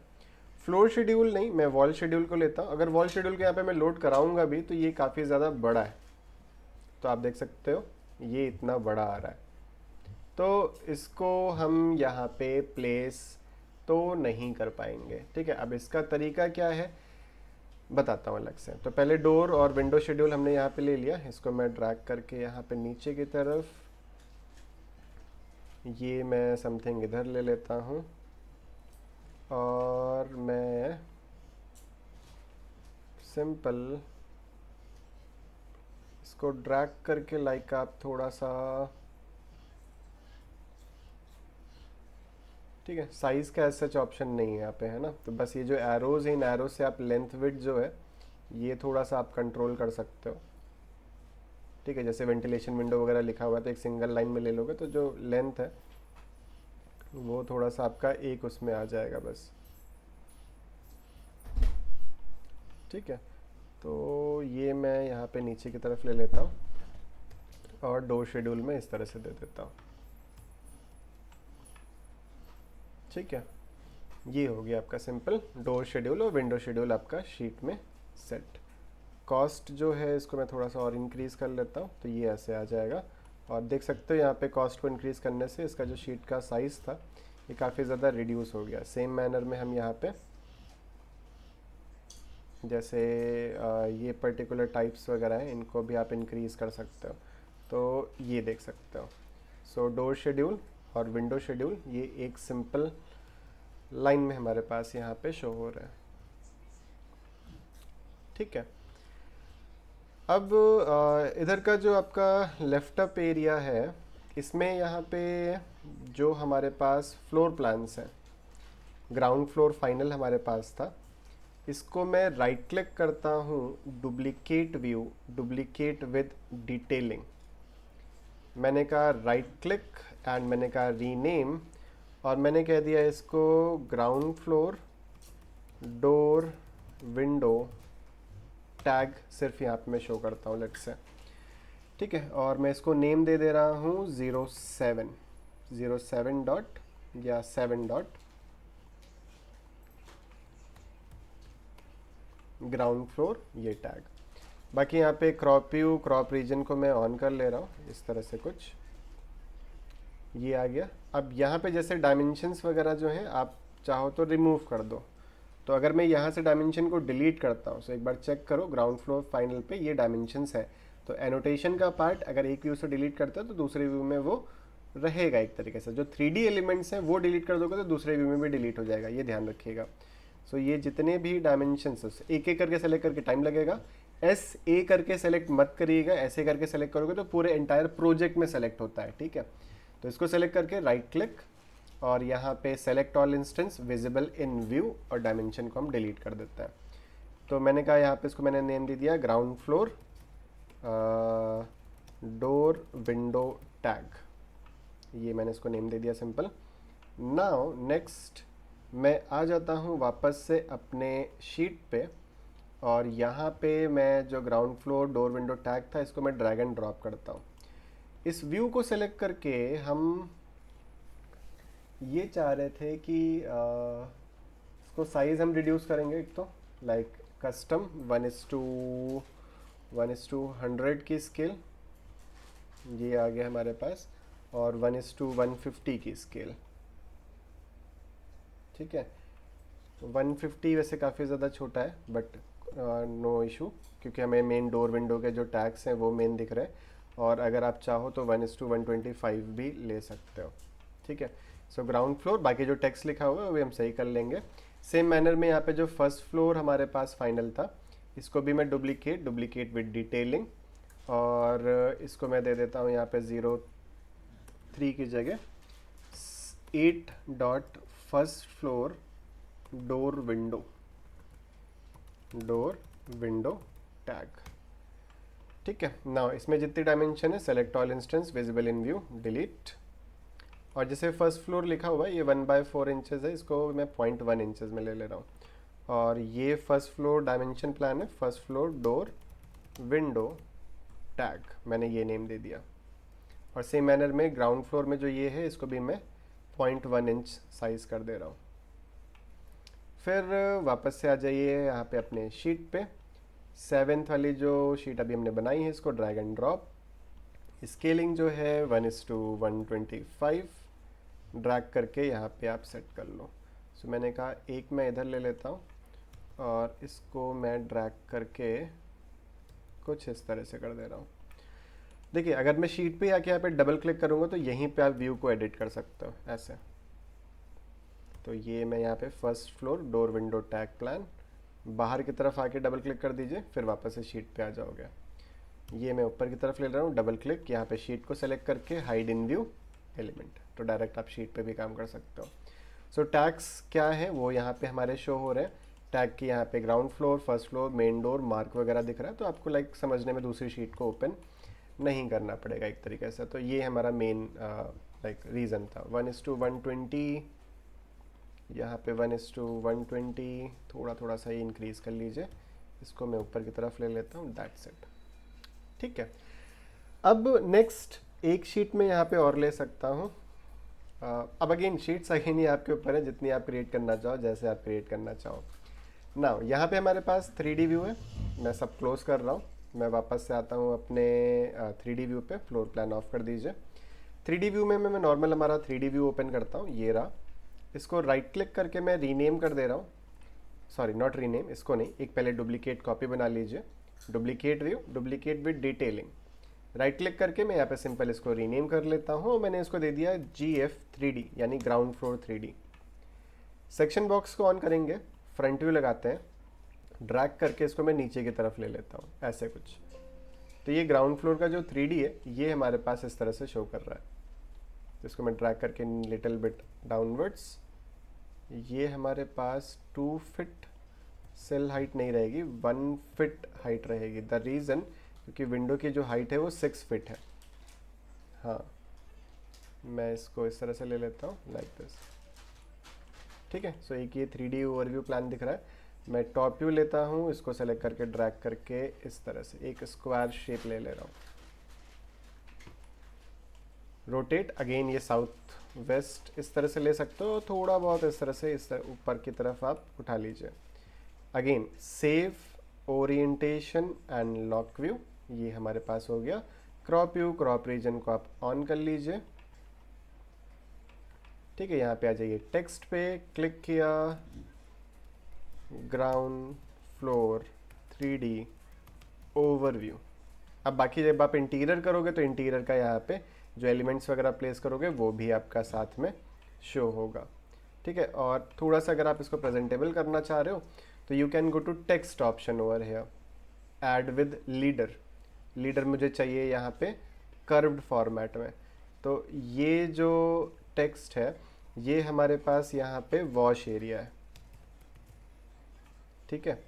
फ्लोर शेड्यूल नहीं, मैं वॉल शेड्यूल को लेता हूँ। अगर वॉल शेड्यूल को यहाँ पे मैं लोड कराऊंगा भी तो ये काफ़ी ज़्यादा बड़ा है, तो आप देख सकते हो ये इतना बड़ा आ रहा है, तो इसको हम यहाँ पे प्लेस, तो नहीं कर पाएंगे। ठीक है, अब इसका तरीका क्या है बताता हूँ अलग से। तो पहले डोर और विंडो शेड्यूल हमने यहाँ पे ले लिया, इसको मैं ड्रैग करके यहाँ पे नीचे की तरफ, ये मैं समथिंग इधर ले लेता हूँ और मैं सिंपल इसको ड्रैग करके लाइक आप थोड़ा सा, ठीक है, साइज़ का ऐसा ऑप्शन नहीं है यहाँ पे, है ना। तो बस ये जो एरोज़ हैं, इन एरो से आप लेंथ विड्थ जो है ये थोड़ा सा आप कंट्रोल कर सकते हो। ठीक है, जैसे वेंटिलेशन विंडो वगैरह लिखा हुआ है तो एक सिंगल लाइन में ले लोगे तो जो लेंथ है वो थोड़ा सा आपका एक उसमें आ जाएगा बस। ठीक है, तो ये मैं यहाँ पे नीचे की तरफ ले लेता हूँ और डोर शेड्यूल में इस तरह से दे देता हूँ। ठीक है, ये हो गया आपका सिंपल डोर शेड्यूल और विंडो शेड्यूल आपका शीट में सेट। कॉस्ट जो है इसको मैं थोड़ा सा और इंक्रीज़ कर लेता हूँ तो ये ऐसे आ जाएगा। और देख सकते हो यहाँ पे कॉस्ट को इंक्रीज़ करने से इसका जो शीट का साइज़ था ये काफ़ी ज़्यादा रिड्यूस हो गया। सेम मैनर में हम यहाँ पे जैसे ये पर्टिकुलर टाइप्स वगैरह हैं इनको भी आप इंक्रीज़ कर सकते हो, तो ये देख सकते हो। सो डोर शेड्यूल और विंडो शेड्यूल ये एक सिंपल लाइन में हमारे पास यहाँ पे शो हो रहा है। ठीक है, अब इधर का जो आपका लेफ्ट अप एरिया है इसमें यहाँ पे जो हमारे पास फ्लोर प्लान्स हैं, ग्राउंड फ्लोर फाइनल हमारे पास था, इसको मैं राइट क्लिक करता हूँ, duplicate view, duplicate with detailing, मैंने कहा राइट क्लिक एंड मैंने कहा रीनेम और मैंने कह दिया इसको ground floor door window tag, सिर्फ यहाँ पे मैं शो करता हूँ लेट्स से। ठीक है, और मैं इसको नेम दे दे रहा हूँ 07 डॉट या 7 डॉट ग्राउंड फ्लोर, ये टैग। बाकी यहाँ पे क्रॉप व्यू क्रॉप रीजन को मैं ऑन कर ले रहा हूँ, इस तरह से कुछ ये आ गया। अब यहाँ पे जैसे डायमेंशंस वगैरह जो हैं आप चाहो तो रिमूव कर दो, तो अगर मैं यहाँ से डायमेंशन को डिलीट करता हूँ तो एक बार चेक करो ग्राउंड फ्लोर फाइनल पे ये डायमेंशंस है, तो एनोटेशन का पार्ट अगर एक व्यू से डिलीट करता है तो दूसरे व्यू में वो रहेगा एक तरीके से। जो 3D एलिमेंट्स हैं वो डिलीट कर दोगे तो दूसरे व्यू में भी डिलीट हो जाएगा, ये ध्यान रखिएगा। सो ये जितने भी डायमेंशंस एक एक करके सेलेक्ट करके टाइम लगेगा, SA करके सेलेक्ट मत करिएगा, ऐसे करके सेलेक्ट करोगे तो पूरे एंटायर प्रोजेक्ट में सेलेक्ट होता है। ठीक है, तो इसको सेलेक्ट करके राइट क्लिक और यहाँ पे select all instance visible in view और डायमेंशन को हम डिलीट कर देते हैं। तो मैंने कहा यहाँ पे इसको मैंने नेम दे दिया ground floor door window tag, ये मैंने इसको नेम दे दिया सिंपल। नाउ नेक्स्ट मैं आ जाता हूँ वापस से अपने शीट पे और यहाँ पे मैं जो ground floor door window tag था इसको मैं ड्रैग एंड ड्रॉप करता हूँ। इस व्यू को सेलेक्ट करके हम ये चाह रहे थे कि इसको साइज़ हम रिड्यूस करेंगे, एक तो लाइक कस्टम 1:100 की स्केल, ये आ गया हमारे पास, और 1:150 की स्केल। ठीक है, 150 वैसे काफ़ी ज़्यादा छोटा है बट नो इशू, क्योंकि हमें मेन डोर विंडो के जो टैग्स हैं वो मेन दिख रहे हैं, और अगर आप चाहो तो 1:125 भी ले सकते हो। ठीक है, सो ग्राउंड फ्लोर, बाकी जो टेक्स्ट लिखा हुआ है वो हम सही कर लेंगे। सेम मैनर में यहाँ पे जो फर्स्ट फ्लोर हमारे पास फाइनल था इसको भी मैं डुप्लीकेट विद डिटेलिंग, और इसको मैं दे देता हूँ यहाँ पे 03 की जगह 8 dot first floor door window tag. ठीक है, नाउ इसमें जितनी डायमेंशन है select all instance visible in view delete, और जैसे फर्स्ट फ्लोर लिखा हुआ है ये 1/4 इंचेस है, इसको मैं 0.1 इंचेस में ले रहा हूँ, और ये फर्स्ट फ्लोर डायमेंशन प्लान है first floor door window tag, मैंने ये नेम दे दिया। और सेम मैनर में ग्राउंड फ्लोर में जो ये है इसको भी मैं 0.1 इंच साइज़ कर दे रहा हूँ। फिर वापस से आ जाइए यहाँ पे अपने शीट पे, 7th वाली जो शीट अभी हमने बनाई है इसको ड्रैग एंड ड्रॉप, स्केलिंग जो है 1:125 ड्रैग करके यहाँ पे आप सेट कर लो। सो मैंने कहा एक मैं इधर ले लेता हूँ और इसको मैं ड्रैग करके कुछ इस तरह से कर दे रहा हूँ। देखिए अगर मैं शीट पे आके यहाँ पे डबल क्लिक करूँगा तो यहीं पे आप व्यू को एडिट कर सकते हो ऐसे। तो ये मैं यहाँ पे first floor door window tag plan, बाहर की तरफ आके डबल क्लिक कर दीजिए, फिर वापस से शीट पे आ जाओगे। ये मैं ऊपर की तरफ ले रहा हूँ, डबल क्लिक, यहाँ पे शीट को सेलेक्ट करके हाइड इन व्यू एलिमेंट, तो डायरेक्ट आप शीट पे भी काम कर सकते हो। सो टैग्स क्या है वो यहाँ पे हमारे शो हो रहे हैं। टैग की यहाँ पे ground floor, first floor, main door, mark वगैरह दिख रहा है, तो आपको लाइक समझने में दूसरी शीट को ओपन नहीं करना पड़ेगा एक तरीके से। तो ये हमारा मेन लाइक रीज़न था। 1:120, यहाँ पे 1:120, थोड़ा सा ही इंक्रीज़ कर लीजिए, इसको मैं ऊपर की तरफ ले लेता हूँ, दैट्स इट। ठीक है, अब नेक्स्ट एक शीट में यहाँ पे और ले सकता हूँ। अब अगेन शीट्स अगेन ही आपके ऊपर है, जितनी आप क्रिएट करना चाहो, जैसे आप क्रिएट करना चाहो। नाउ यहाँ पे हमारे पास 3D व्यू है, मैं सब क्लोज कर रहा हूँ, मैं वापस से आता हूँ अपने 3D व्यू पे। फ्लोर प्लान ऑफ कर दीजिए। 3D व्यू में मैं नॉर्मल हमारा 3D व्यू ओपन करता हूँ, ये रहा। इसको राइट क्लिक करके मैं रीनेम कर दे रहा हूँ, सॉरी नॉट रीनेम, इसको नहीं, एक पहले डुप्लीकेट कॉपी बना लीजिए, duplicate view, duplicate with detailing. Right click करके मैं यहाँ पे सिंपल इसको रीनेम कर लेता हूँ, और मैंने इसको दे दिया GF3D यानी ground floor 3D। Section box को ऑन करेंगे, फ्रंट व्यू लगाते हैं, ड्रैग करके इसको मैं नीचे की तरफ ले लेता हूँ ऐसे कुछ। तो ये ग्राउंड फ्लोर का जो 3D है ये हमारे पास इस तरह से शो कर रहा है। तो इसको मैं ड्रैग करके लिटिल बिट डाउनवर्ड्स, ये हमारे पास 2 फीट सेल हाइट नहीं रहेगी, 1 फीट हाइट रहेगी। द रीज़न क्योंकि विंडो की जो हाइट है वो 6 फीट है। हाँ, मैं इसको इस तरह से ले लेता हूँ लाइक दिस। ठीक है, सो एक ये 3D ओवरव्यू प्लान दिख रहा है। मैं टॉप व्यू लेता हूँ, इसको सेलेक्ट करके ड्रैग करके इस तरह से एक स्क्वायर शेप ले ले रहा हूँ। रोटेट अगेन, ये साउथ वेस्ट इस तरह से ले सकते हो, थोड़ा बहुत इस तरह से, इस तरह ऊपर की तरफ आप उठा लीजिए। Again save orientation and lock view, ये हमारे पास हो गया। क्रॉप व्यू, क्रॉप रीजन को आप ऑन कर लीजिए। ठीक है, यहाँ पे आ जाइए, टेक्स्ट पे क्लिक किया, ग्राउंड फ्लोर 3D ओवरव्यू। अब बाकी जब आप इंटीरियर करोगे तो इंटीरियर का यहाँ पे जो एलिमेंट्स वगैरह प्लेस करोगे वो भी आपका साथ में शो होगा। ठीक है, और थोड़ा सा अगर आप इसको प्रेजेंटेबल करना चाह रहे हो तो you can go to text option over here, add with leader. Leader मुझे चाहिए यहाँ पे कर्व्ड फॉर्मेट में। तो ये जो टेक्स्ट है ये हमारे पास यहाँ पे वॉश एरिया है। ठीक है,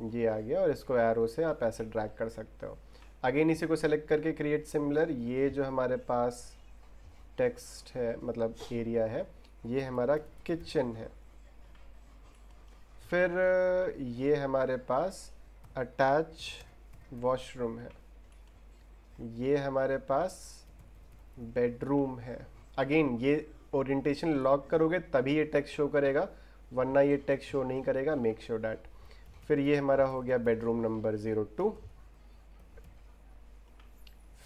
ये आ गया, और इसको एरो से आप ऐसे ड्रैग कर सकते हो। अगेन इसी को सेलेक्ट करके क्रिएट सिमिलर, ये जो हमारे पास टेक्स्ट है मतलब एरिया है, ये हमारा किचन है। फिर ये हमारे पास अटैच वॉशरूम है, ये हमारे पास बेडरूम है। अगेन ये ओरिएंटेशन लॉक करोगे तभी ये टेक्स्ट शो करेगा, वरना ये टेक्स्ट शो नहीं करेगा, मेक श्योर डैट। फिर ये हमारा हो गया बेडरूम नंबर 02।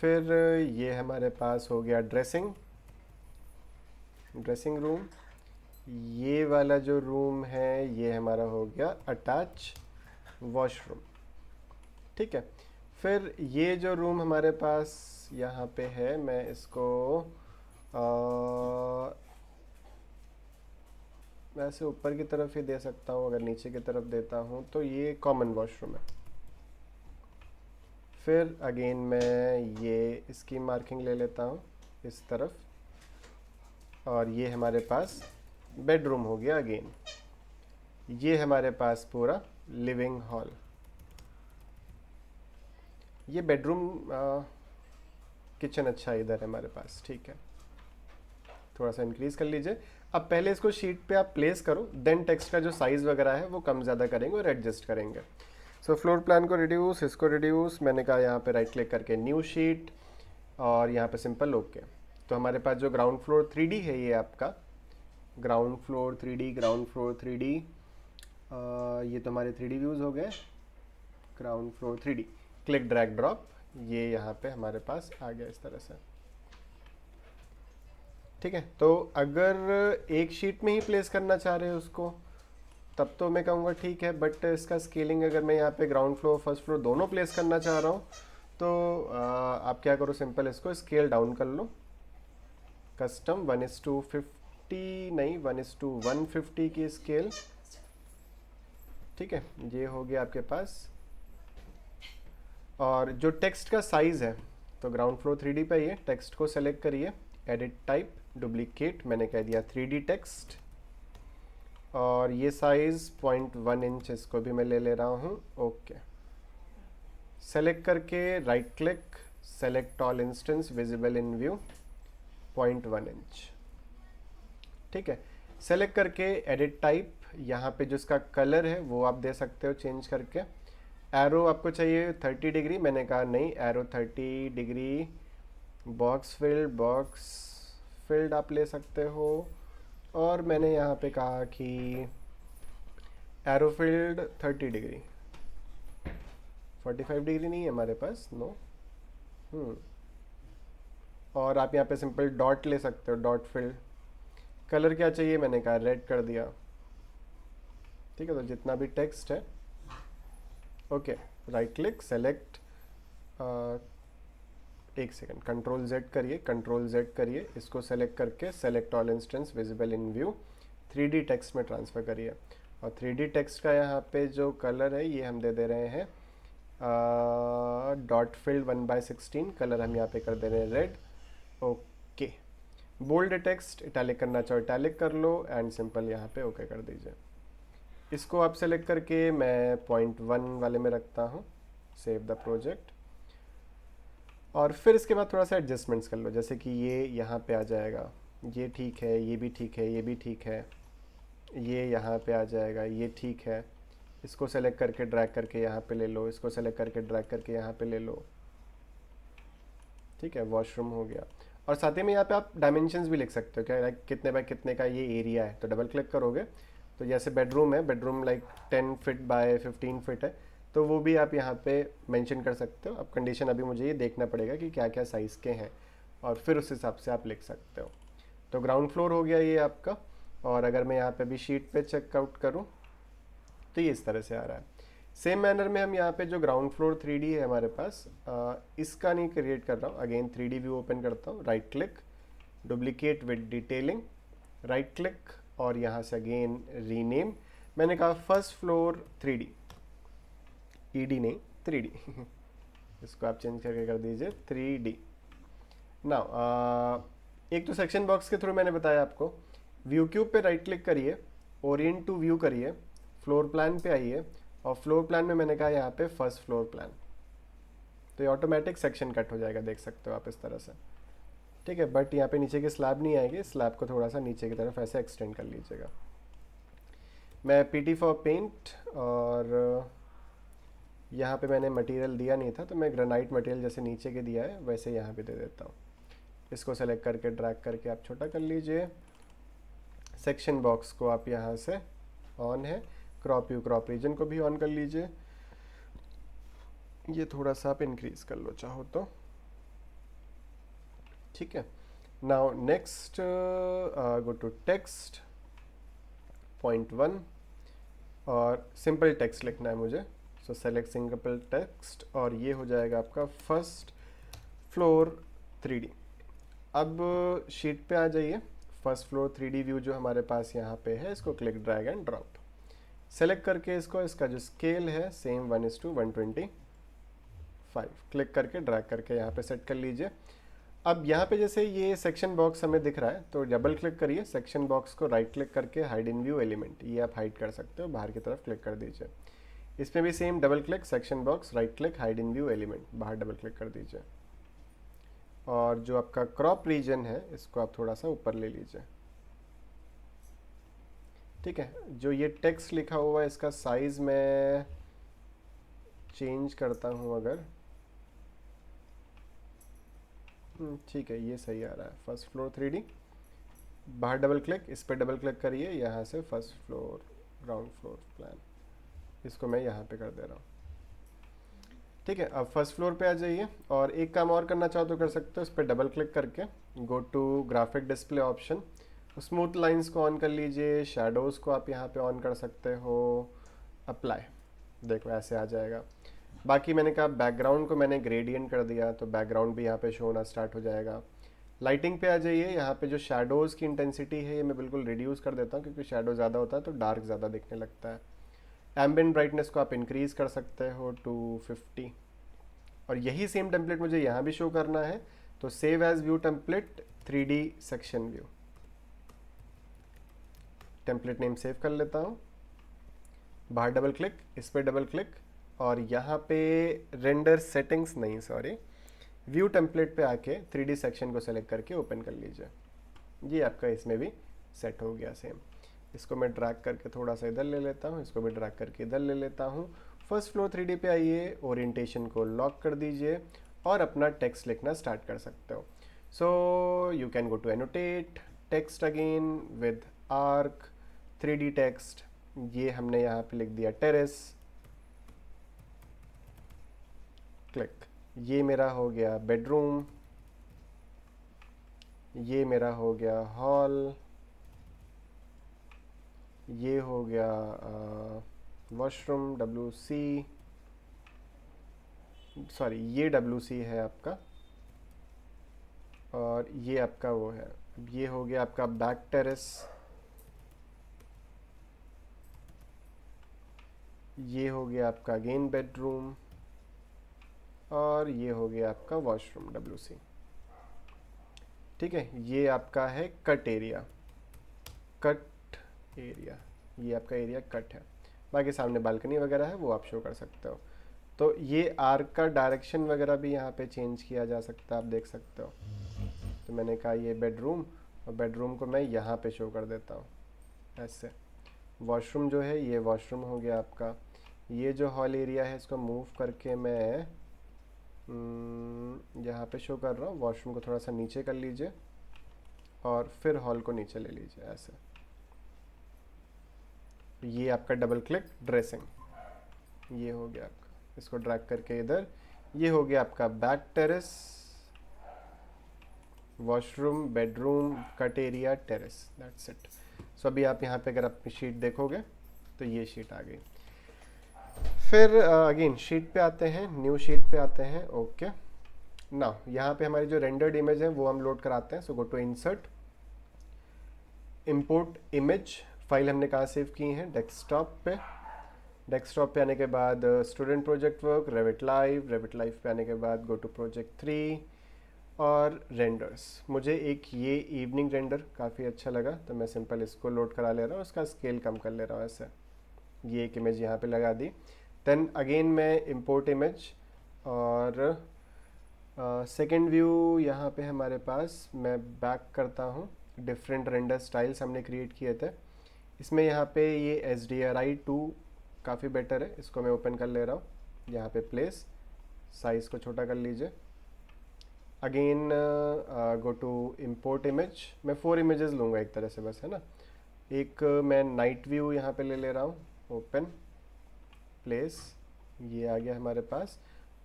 फिर ये हमारे पास हो गया ड्रेसिंग रूम। ये वाला जो रूम है ये हमारा हो गया अटैच वॉशरूम। ठीक है, फिर ये जो रूम हमारे पास यहाँ पे है, मैं इसको वैसे ऊपर की तरफ ही दे सकता हूँ, अगर नीचे की तरफ देता हूँ तो ये कॉमन वॉशरूम है। फिर अगेन मैं ये इसकी मार्किंग ले लेता हूँ इस तरफ, और ये हमारे पास बेडरूम हो गया। अगेन ये हमारे पास पूरा लिविंग हॉल, ये बेडरूम किचन अच्छा इधर है हमारे पास। ठीक है, थोड़ा सा इंक्रीज कर लीजिए। अब पहले इसको शीट पे आप प्लेस करो, देन टेक्स्ट का जो साइज़ वगैरह है वो कम ज़्यादा करेंगे और एडजस्ट करेंगे। सो फ्लोर प्लान को रिड्यूस, इसको रिड्यूस, मैंने कहा यहाँ पे राइट क्लिक करके न्यू शीट, और यहाँ पे सिंपल ओके। तो हमारे पास जो ग्राउंड फ्लोर 3D है, ये आपका ground floor 3D, ground floor 3D, ये तो हमारे 3D व्यूज़ हो गए। Ground floor 3D, click drag drop, ये यहाँ पे हमारे पास आ गया इस तरह से। ठीक है, तो अगर एक शीट में ही प्लेस करना चाह रहे हो उसको, तब तो मैं कहूँगा ठीक है, बट इसका स्केलिंग अगर मैं यहाँ पे ग्राउंड फ्लोर फर्स्ट फ्लोर दोनों प्लेस करना चाह रहा हूँ, तो आप क्या करो, सिंपल इसको स्केल डाउन कर लो। कस्टम 1:50 नहीं, 1:150 की स्केल। ठीक है, ये हो गया आपके पास। और जो टेक्स्ट का साइज़ है, तो ग्राउंड फ्लोर 3D पे आइए, टेक्स्ट को सेलेक्ट करिए, एडिट टाइप, डुप्लीकेट, मैंने कह दिया 3D टेक्स्ट, और ये साइज़ 0.1 इंच, इसको भी मैं ले ले रहा हूँ। ओके, सेलेक्ट करके right click, select all instance visible in view, 0.1 inch. ठीक है, सेलेक्ट करके एडिट टाइप, यहाँ पे जो इसका कलर है वो आप दे सकते हो चेंज करके। एरो आपको चाहिए 30 डिग्री, मैंने कहा नहीं, एरो 30 डिग्री। बॉक्स फिल्ड आप ले सकते हो, और मैंने यहाँ पे कहा कि एरो फील्ड 30 डिग्री, 45 डिग्री नहीं है हमारे पास, नो। और आप यहाँ पे सिंपल डॉट ले सकते हो, डॉट फील्ड। कलर क्या चाहिए, मैंने कहा रेड कर दिया। ठीक है, तो जितना भी टेक्स्ट है, ओके, राइट क्लिक, सेलेक्ट, एक सेकंड, कंट्रोल जेड करिए, इसको सेलेक्ट करके select all instance visible in view, 3D text में ट्रांसफ़र करिए। और 3D टेक्स्ट का यहाँ पे जो कलर है ये हम दे दे रहे हैं डॉट फील्ड 1/16, कलर हम यहाँ पे कर दे रहे हैं red. Okay, bold text italic करना चाहो इटैलिक कर लो, एंड सिंपल यहाँ पे ओके कर दीजिए। इसको आप सेलेक्ट करके मैं 0.1 वाले में रखता हूँ, सेव द प्रोजेक्ट। और फिर इसके बाद थोड़ा सा एडजस्टमेंट्स कर लो, जैसे कि ये यहाँ पे आ जाएगा, ये ठीक है, ये भी ठीक है, ये भी ठीक है, ये यहाँ पे आ जाएगा, ये ठीक है। इसको सेलेक्ट करके ड्रैग करके यहाँ पे ले लो, इसको सेलेक्ट करके ड्रैग करके यहाँ पे ले लो। ठीक है, वॉशरूम हो गया। और साथ ही में यहाँ पे आप डायमेंशंस भी लिख सकते हो, क्या लाइक कितने बाय कितने का ये एरिया है, तो डबल क्लिक करोगे तो जैसे बेडरूम है, bedroom like 10 feet by 15 feet है, तो वो भी आप यहाँ पे मेंशन कर सकते हो। अब कंडीशन अभी मुझे ये देखना पड़ेगा कि क्या क्या साइज़ के हैं, और फिर उस हिसाब से आप लिख सकते हो। तो ग्राउंड फ्लोर हो गया ये आपका। और अगर मैं यहाँ पे भी शीट पे चेकआउट करूँ तो ये इस तरह से आ रहा है। सेम मैनर में हम यहाँ पे जो ग्राउंड फ्लोर 3D है हमारे पास, इसका नहीं क्रिएट कर रहा हूँ, अगेन 3D व्यू ओपन करता हूँ, right click, duplicate with detailing, right click, और यहाँ से अगेन रीनेम, मैंने कहा फर्स्ट फ्लोर 3D, ED नहीं 3D इसको आप चेंज करके कर दीजिए 3D। नाउ एक तो सेक्शन बॉक्स के थ्रू मैंने बताया आपको, व्यू क्यूब पे राइट क्लिक करिए, ओरिएंट टू व्यू करिए, फ्लोर प्लान पे आइए, और फ्लोर प्लान में मैंने कहा यहाँ पे फर्स्ट फ्लोर प्लान, तो ये ऑटोमेटिक सेक्शन कट हो जाएगा, देख सकते हो आप इस तरह से। ठीक है, बट यहाँ पे नीचे की स्लैब नहीं आएगी, स्लैब को थोड़ा सा नीचे की तरफ ऐसे एक्सटेंड कर लीजिएगा। मैं PT फॉर पेंट, और यहाँ पे मैंने मटेरियल दिया नहीं था, तो मैं ग्रेनाइट मटेरियल जैसे नीचे के दिया है वैसे यहाँ पे दे देता हूँ। इसको सेलेक्ट करके ड्रैग करके आप छोटा कर लीजिए। सेक्शन बॉक्स को आप यहाँ से ऑन है, क्रॉप व्यू क्रॉप रीजन को भी ऑन कर लीजिए, ये थोड़ा सा आप इंक्रीज कर लो चाहो तो। ठीक है, now next go to text 0.1, और सिंपल टेक्स्ट लिखना है मुझे, सो सेलेक्ट सिंपल टेक्स्ट, और ये हो जाएगा आपका फर्स्ट फ्लोर 3D। अब शीट पे आ जाइए, फर्स्ट फ्लोर 3D व्यू जो हमारे पास यहाँ पे है, इसको click drag and drop, select करके इसको, इसका जो स्केल है सेम 1:125, क्लिक करके ड्रैग करके यहाँ पे सेट कर लीजिए। अब यहाँ पे जैसे ये सेक्शन बॉक्स हमें दिख रहा है, तो डबल क्लिक करिए सेक्शन बॉक्स को, राइट क्लिक करके हाइड इन व्यू एलिमेंट, ये आप हाइड कर सकते हो, बाहर की तरफ क्लिक कर दीजिए। इसमें भी same double click, section box, right click, hide इन व्यू एलिमेंट, बाहर डबल क्लिक कर दीजिए। और जो आपका क्रॉप रीजन है इसको आप थोड़ा सा ऊपर ले लीजिए। ठीक है, जो ये टेक्स्ट लिखा हुआ है इसका साइज मैं चेंज करता हूँ अगर, ठीक है, ये सही आ रहा है। फर्स्ट फ्लोर 3D, बाहर डबल क्लिक, इस पर डबल क्लिक करिए, यहाँ से first floor ground floor plan, इसको मैं यहाँ पे कर दे रहा हूँ। ठीक है, अब फर्स्ट फ्लोर पे आ जाइए और एक काम और करना चाहो तो कर सकते हो, इस पर डबल क्लिक करके go to graphic display option, smooth lines को ऑन कर लीजिए, शेडोज़ को आप यहाँ पे ऑन कर सकते हो, अप्लाई, देखो ऐसे आ जाएगा। बाकी मैंने कहा बैकग्राउंड को मैंने ग्रेडियंट कर दिया तो बैकग्राउंड भी यहाँ पे शो होना स्टार्ट हो जाएगा। लाइटिंग पे आ जाइए, यहाँ पे जो शेडोज़ की इंटेंसिटी है ये मैं बिल्कुल रिड्यूस कर देता हूँ क्योंकि शेडो ज़्यादा होता है तो डार्क ज़्यादा दिखने लगता है। एम्बिएंट ब्राइटनेस को आप इंक्रीज़ कर सकते हो टू 50, और यही सेम टेम्पलेट मुझे यहाँ भी शो करना है तो save as view template 3D section view, template name save कर लेता हूँ, बाहर डबल क्लिक, इस पर डबल क्लिक और यहाँ पे रेंडर सेटिंग्स नहीं सॉरी व्यू टेम्पलेट पे आके 3D सेक्शन को सेलेक्ट करके ओपन कर लीजिए। ये आपका इसमें भी सेट हो गया सेम। इसको मैं ड्रैग करके थोड़ा सा इधर ले लेता हूँ, इसको भी ड्रैग करके इधर ले लेता हूँ। फर्स्ट फ्लोर 3D पे आइए, ओरिएंटेशन को लॉक कर दीजिए और अपना टेक्स्ट लिखना स्टार्ट कर सकते हो। So you can go to annotate text again with arc 3D text. ये हमने यहाँ पे लिख दिया टेरेस, क्लिक। ये मेरा हो गया बेडरूम, ये मेरा हो गया हॉल, ये हो गया वॉशरूम WC, सॉरी ये WC है आपका, और ये आपका वो है, ये हो गया आपका बैक टेरेस, ये हो गया आपका अगेन बेडरूम, और ये हो गया आपका वॉशरूम WC। ठीक है, ये आपका है कट एरिया, कट एरिया, ये आपका एरिया कट है। बाकी सामने बालकनी वगैरह है वो आप शो कर सकते हो। तो ये आर्क का डायरेक्शन वगैरह भी यहाँ पे चेंज किया जा सकता है, आप देख सकते हो। तो मैंने कहा ये बेडरूम, और बेडरूम को मैं यहाँ पे शो कर देता हूँ ऐसे। वॉशरूम जो है ये वॉशरूम हो गया आपका। ये जो हॉल एरिया है इसको मूव करके मैं यहाँ पे शो कर रहा हूँ। वॉशरूम को थोड़ा सा नीचे कर लीजिए और फिर हॉल को नीचे ले लीजिए ऐसे। ये आपका डबल क्लिक ड्रेसिंग, ये हो गया आपका, इसको ड्रैग करके इधर, ये हो गया आपका back terrace, washroom, bedroom, cut area, terrace, that's it. So अभी आप यहाँ पे अगर अपनी शीट देखोगे तो ये शीट आ गई। फिर अगेन शीट पे आते हैं, न्यू शीट पे आते हैं। ओके, नाउ यहाँ पे हमारी जो रेंडर्ड इमेज है वो हम लोड कराते हैं। So go to insert, import image. File हमने कहाँ सेव की है, डेस्कटॉप पे। डेस्कटॉप पे आने के बाद student project work, Revit live, Revit live पे आने के बाद गो टू प्रोजेक्ट 3 और रेंडर्स। मुझे एक ये इवनिंग रेंडर काफ़ी अच्छा लगा तो मैं सिंपल इसको लोड करा ले रहा हूँ, उसका स्केल कम कर ले रहा हूँ ऐसे। ये एक इमेज यहाँ पे लगा दी। देन अगेन मैं इंपोर्ट इमेज, और सेकेंड व्यू यहाँ पे हमारे पास, मैं बैक करता हूँ। डिफरेंट रेंडर स्टाइल्स हमने क्रिएट किए थे, इसमें यहाँ पे ये HDRI2 काफ़ी बेटर है, इसको मैं ओपन कर ले रहा हूँ। यहाँ पे प्लेस, साइज़ को छोटा कर लीजिए। Again go to import image, मैं 4 इमेजेस लूँगा एक तरह से बस, है ना। एक मैं नाइट व्यू यहाँ पे ले रहा हूँ, ओपन, प्लेस, ये आ गया हमारे पास।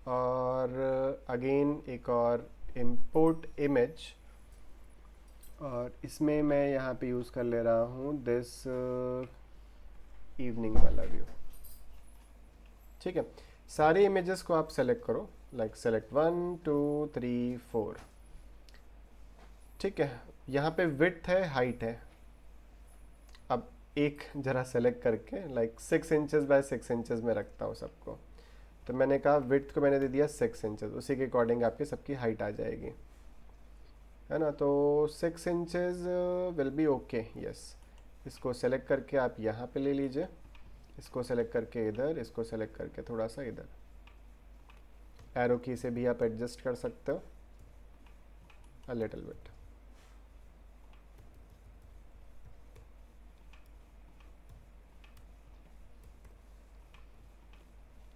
और अगेन एक और इंपोर्ट इमेज, और इसमें मैं यहाँ पे यूज़ कर ले रहा हूँ दिस इवनिंग वाला व्यू। ठीक है, सारे इमेजेस को आप सेलेक्ट करो, लाइक सेलेक्ट 1 2 3 4। ठीक है, यहाँ पे विड्थ है, हाइट है। अब एक जरा सेलेक्ट करके लाइक 6 इंचेस बाय 6 इंचेस में रखता हूँ सबको। तो मैंने कहा विड्थ को मैंने दे दिया 6 इंचेस, उसी के अकॉर्डिंग आपकी सबकी हाइट आ जाएगी, है ना। तो 6 inches will be okay, yes. इसको सेलेक्ट करके आप यहाँ पे ले लीजिए, इसको सेलेक्ट करके इधर, इसको सेलेक्ट करके थोड़ा सा इधर। एरो की से भी आप एडजस्ट कर सकते हो अ लिटिल बिट।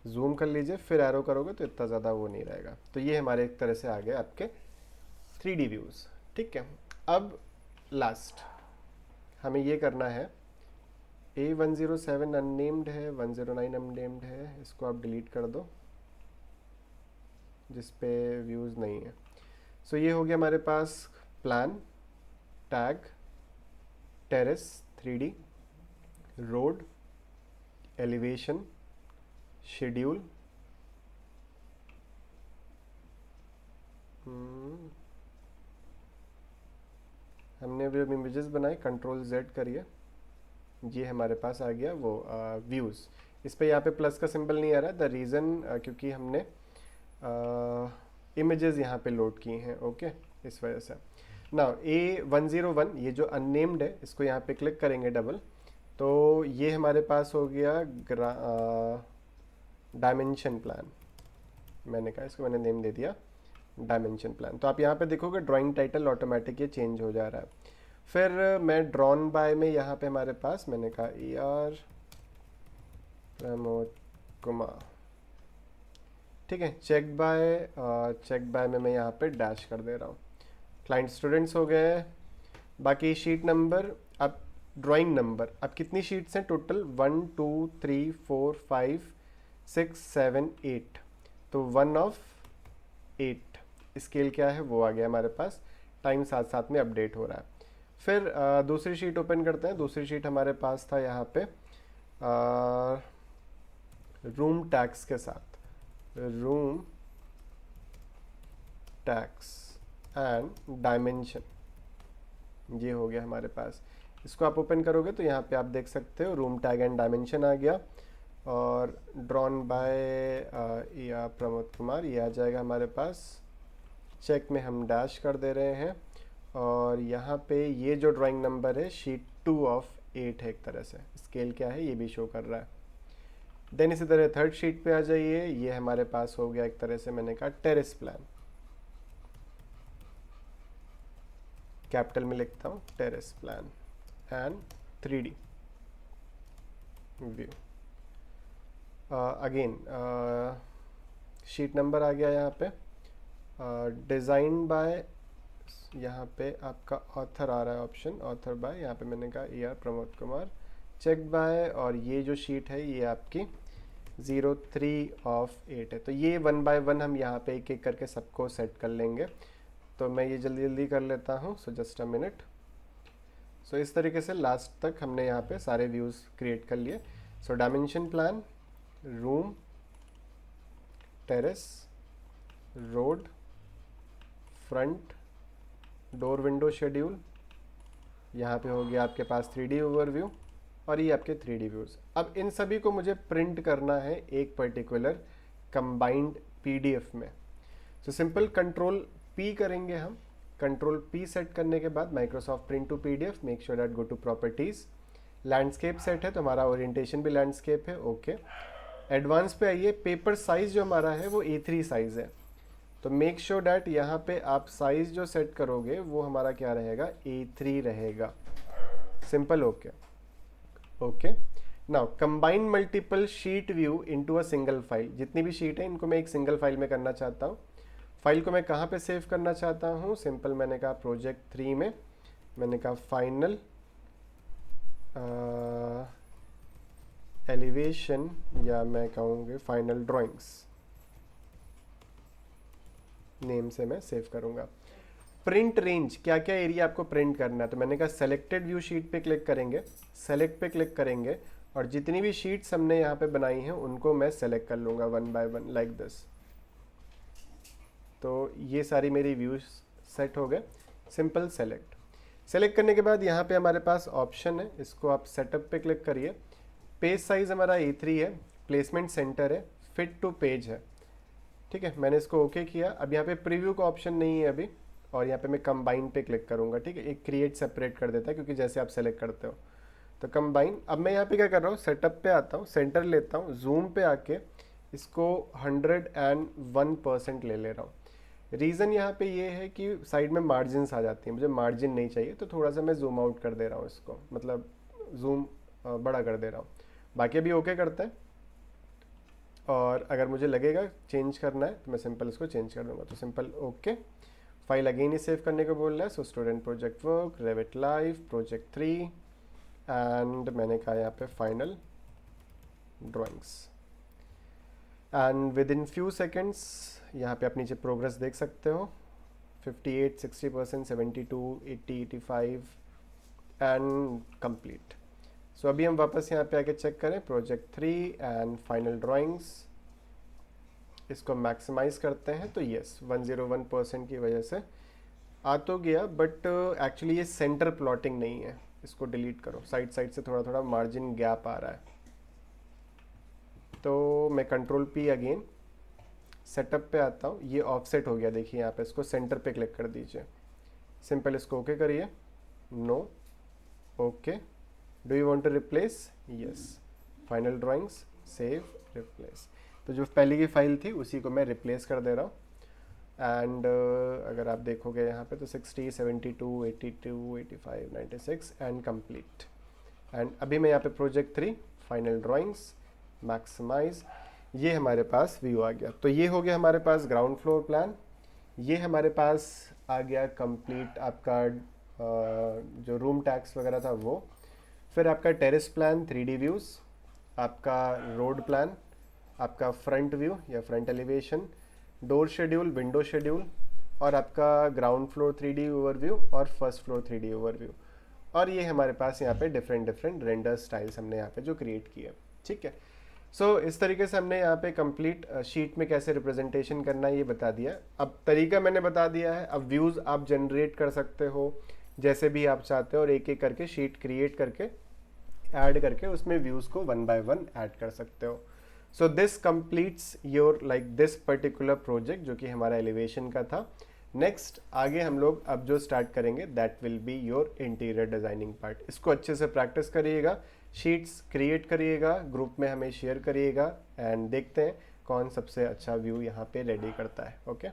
जूम कर लीजिए, फिर एरो करोगे तो इतना ज़्यादा वो नहीं रहेगा। तो ये हमारे एक तरह से आ गए आपके 3D व्यूज़। ठीक है, अब लास्ट हमें ये करना है, A107 अननेम्ड है, 109 अननेम्ड है, इसको आप डिलीट कर दो। जिस पे व्यूज़ नहीं है। सो ये हो गया हमारे पास plan, tag, terrace 3D, road, elevation, schedule, हमने जो इमेजेस बनाए कंट्रोल Z करिए, ये हमारे पास आ गया वो व्यूज़। इस पे यहाँ पे प्लस का सिंबल नहीं आ रहा, द रीज़न क्योंकि हमने इमेजेस यहाँ पे लोड किए हैं, ओके, इस वजह से। नाउ A101 ये जो अननेम्ड है, इसको यहाँ पे क्लिक करेंगे डबल, तो ये हमारे पास हो गया डायमेंशन प्लान। मैंने कहा इसको मैंने नेम दे दिया डायमेंशन प्लान। तो आप यहाँ पे देखोगे ड्राइंग टाइटल ऑटोमेटिक ये चेंज हो जा रहा है। फिर मैं ड्रॉन बाय में यहाँ पे हमारे पास मैंने कहा ER प्रमोद कुमार, ठीक है। चेक बाय में मैं यहाँ पे डैश कर दे रहा हूँ। क्लाइंट स्टूडेंट्स हो गए। बाकी शीट नंबर, अब ड्राइंग नंबर, अब कितनी शीट्स हैं टोटल, 1 2 3 4 5 6 7 8, तो 1 ऑफ 8 स्केल क्या है वो आ गया हमारे पास। टाइम साथ साथ में अपडेट हो रहा है। फिर दूसरी शीट ओपन करते हैं। दूसरी शीट हमारे पास था यहाँ पे रूम टैक्स के साथ, रूम टैक्स एंड डायमेंशन, ये हो गया हमारे पास। इसको आप ओपन करोगे तो यहाँ पे आप देख सकते हो रूम टैग एंड डायमेंशन आ गया, और ड्रॉन बाय या प्रमोद कुमार ये आ जाएगा हमारे पास। चेक में हम डैश कर दे रहे हैं, और यहाँ पे ये जो ड्राइंग नंबर है शीट 2 ऑफ 8 है, एक तरह से स्केल क्या है ये भी शो कर रहा है। देन इसी तरह थर्ड शीट पे आ जाइए, ये हमारे पास हो गया एक तरह से मैंने कहा टेरेस प्लान, कैपिटल में लिखता हूँ terrace plan and 3D view. Again sheet number आ गया यहाँ पे, डिज़ाइन बाय, यहाँ पे आपका ऑथर आ रहा है ऑप्शन, ऑथर बाय, यहाँ पे मैंने कहा ER Pramod Kumar. Check by, और ये जो शीट है ये आपकी 03 ऑफ 8 है। तो ये 1 बाय 1 हम यहाँ पे एक एक करके सबको सेट कर लेंगे। तो मैं ये जल्दी जल्दी कर लेता हूँ, सो जस्ट अ मिनट। सो इस तरीके से लास्ट तक हमने यहाँ पे सारे व्यूज़ क्रिएट कर लिए। So dimension plan, room, terrace, road, front, door window schedule, यहाँ पे हो गया आपके पास 3D ओवरव्यू, और ये आपके 3D व्यूज़। अब इन सभी को मुझे प्रिंट करना है एक पर्टिकुलर कंबाइंड PDF में। तो सिंपल कंट्रोल P करेंगे हम। कंट्रोल P सेट करने के बाद Microsoft print to PDF, make sure that go to properties, landscape set है तो हमारा ओरिएंटेशन भी लैंडस्केप है, ओके। एडवांस पे आइए, पेपर साइज़ जो हमारा है वो A3 साइज़ है, तो मेक श्योर डैट यहाँ पे आप साइज़ जो सेट करोगे वो हमारा क्या रहेगा, A3 रहेगा। Simple, okay okay. Now combine multiple sheet view into a single file, जितनी भी शीट है इनको मैं एक सिंगल फाइल में करना चाहता हूँ। फाइल को मैं कहाँ पे सेव करना चाहता हूँ, सिंपल मैंने कहा प्रोजेक्ट 3 में, मैंने कहा फाइनल एलिवेशन, या मैं कहूँगी फाइनल ड्राइंग्स नेम से मैं सेव करूँगा। प्रिंट रेंज, क्या क्या एरिया आपको प्रिंट करना है, तो मैंने कहा सेलेक्टेड व्यू शीट पे क्लिक करेंगे, सेलेक्ट पे क्लिक करेंगे, और जितनी भी शीट्स हमने यहाँ पे बनाई हैं उनको मैं सेलेक्ट कर लूँगा 1 बाय 1 लाइक दिस। तो ये सारी मेरी व्यूज सेट हो गए। सिंपल सेलेक्ट करने के बाद यहाँ पे हमारे पास ऑप्शन है, इसको आप सेटअप पे क्लिक करिए। पेज साइज़ हमारा A3 है, प्लेसमेंट सेंटर है, फिट टू पेज है, ठीक है। मैंने इसको ओके किया। अब यहाँ पे प्रीव्यू का ऑप्शन नहीं है अभी, और यहाँ पे मैं कंबाइन पे क्लिक करूँगा, ठीक है। एक क्रिएट सेपरेट कर देता है क्योंकि जैसे आप सेलेक्ट करते हो, तो कंबाइन। अब मैं यहाँ पे क्या कर रहा हूँ, सेटअप पे आता हूँ, सेंटर लेता हूँ, जूम पे आके इसको 101% ले रहा हूँ। रीज़न यहाँ पे ये है कि साइड में मार्जिन आ जाती हैं, मुझे मार्जिन नहीं चाहिए, तो थोड़ा सा मैं जूम आउट कर दे रहा हूँ इसको, मतलब जूम बड़ा कर दे रहा हूँ। बाकी अभी ओके करते हैं, और अगर मुझे लगेगा चेंज करना है तो मैं सिंपल इसको चेंज कर दूंगा। तो सिंपल ओके। फाइल अगेन ही सेव करने को बोल रहा है, so student project work, Revit live, project 3, and मैंने कहा यहाँ पे final drawings. And with in few seconds यहाँ पे आप नीचे प्रोग्रेस देख सकते हो, 58, 60%, 72, 80, 85 एंड कंप्लीट। सो अभी हम वापस यहाँ पे आके चेक करें प्रोजेक्ट 3 एंड फाइनल ड्राइंग्स, इसको मैक्सिमाइज करते हैं तो यस 101% की वजह से आ तो गया, बट एक्चुअली ये सेंटर प्लॉटिंग नहीं है, इसको डिलीट करो, साइड साइड से थोड़ा थोड़ा मार्जिन गैप आ रहा है। तो मैं कंट्रोल P अगेन सेटअप पे आता हूँ, ये ऑफसेट हो गया, देखिए यहाँ पे, इसको सेंटर पे क्लिक कर दीजिए, सिंपल इसको ओके करिए, no, okay, do you want to replace, yes, final drawings, save, replace. तो जो पहले की फाइल थी उसी को मैं रिप्लेस कर दे रहा हूँ। एंड अगर आप देखोगे यहाँ पे तो 60, 72, 82, 85, 96 एंड कंप्लीट। एंड अभी मैं यहाँ पे प्रोजेक्ट 3 फाइनल ड्राइंग्स मैक्सिमाइज, ये हमारे पास व्यू आ गया। तो ये हो गया हमारे पास ग्राउंड फ्लोर प्लान, ये हमारे पास आ गया कंप्लीट आपका जो रूम टैक्स वगैरह था वो, फिर आपका टेरेस प्लान 3D व्यूज़, आपका रोड प्लान, आपका फ्रंट व्यू या front elevation, door schedule, window schedule, और आपका ग्राउंड फ्लोर 3D ओवरव्यू और फर्स्ट फ्लोर 3D ओवरव्यू। और ये हमारे पास यहाँ पे डिफरेंट रेंडर स्टाइल्स हमने यहाँ पे जो क्रिएट किए, ठीक है। सो इस तरीके से हमने यहाँ पे कंप्लीट शीट में कैसे रिप्रेजेंटेशन करना है ये बता दिया। अब तरीका मैंने बता दिया है, अब व्यूज़ आप जनरेट कर सकते हो जैसे भी आप चाहते हो, और एक एक करके शीट क्रिएट करके ऐड करके उसमें व्यूज़ को 1 by 1 ऐड कर सकते हो। So this completes your like this particular project जो कि हमारा एलिवेशन का था। नेक्स्ट आगे हम लोग अब जो स्टार्ट करेंगे that will be your interior designing part. इसको अच्छे से प्रैक्टिस करिएगा, शीट्स क्रिएट करिएगा, ग्रुप में हमें शेयर करिएगा, एंड देखते हैं कौन सबसे अच्छा व्यू यहाँ पे रेडी करता है। ओके।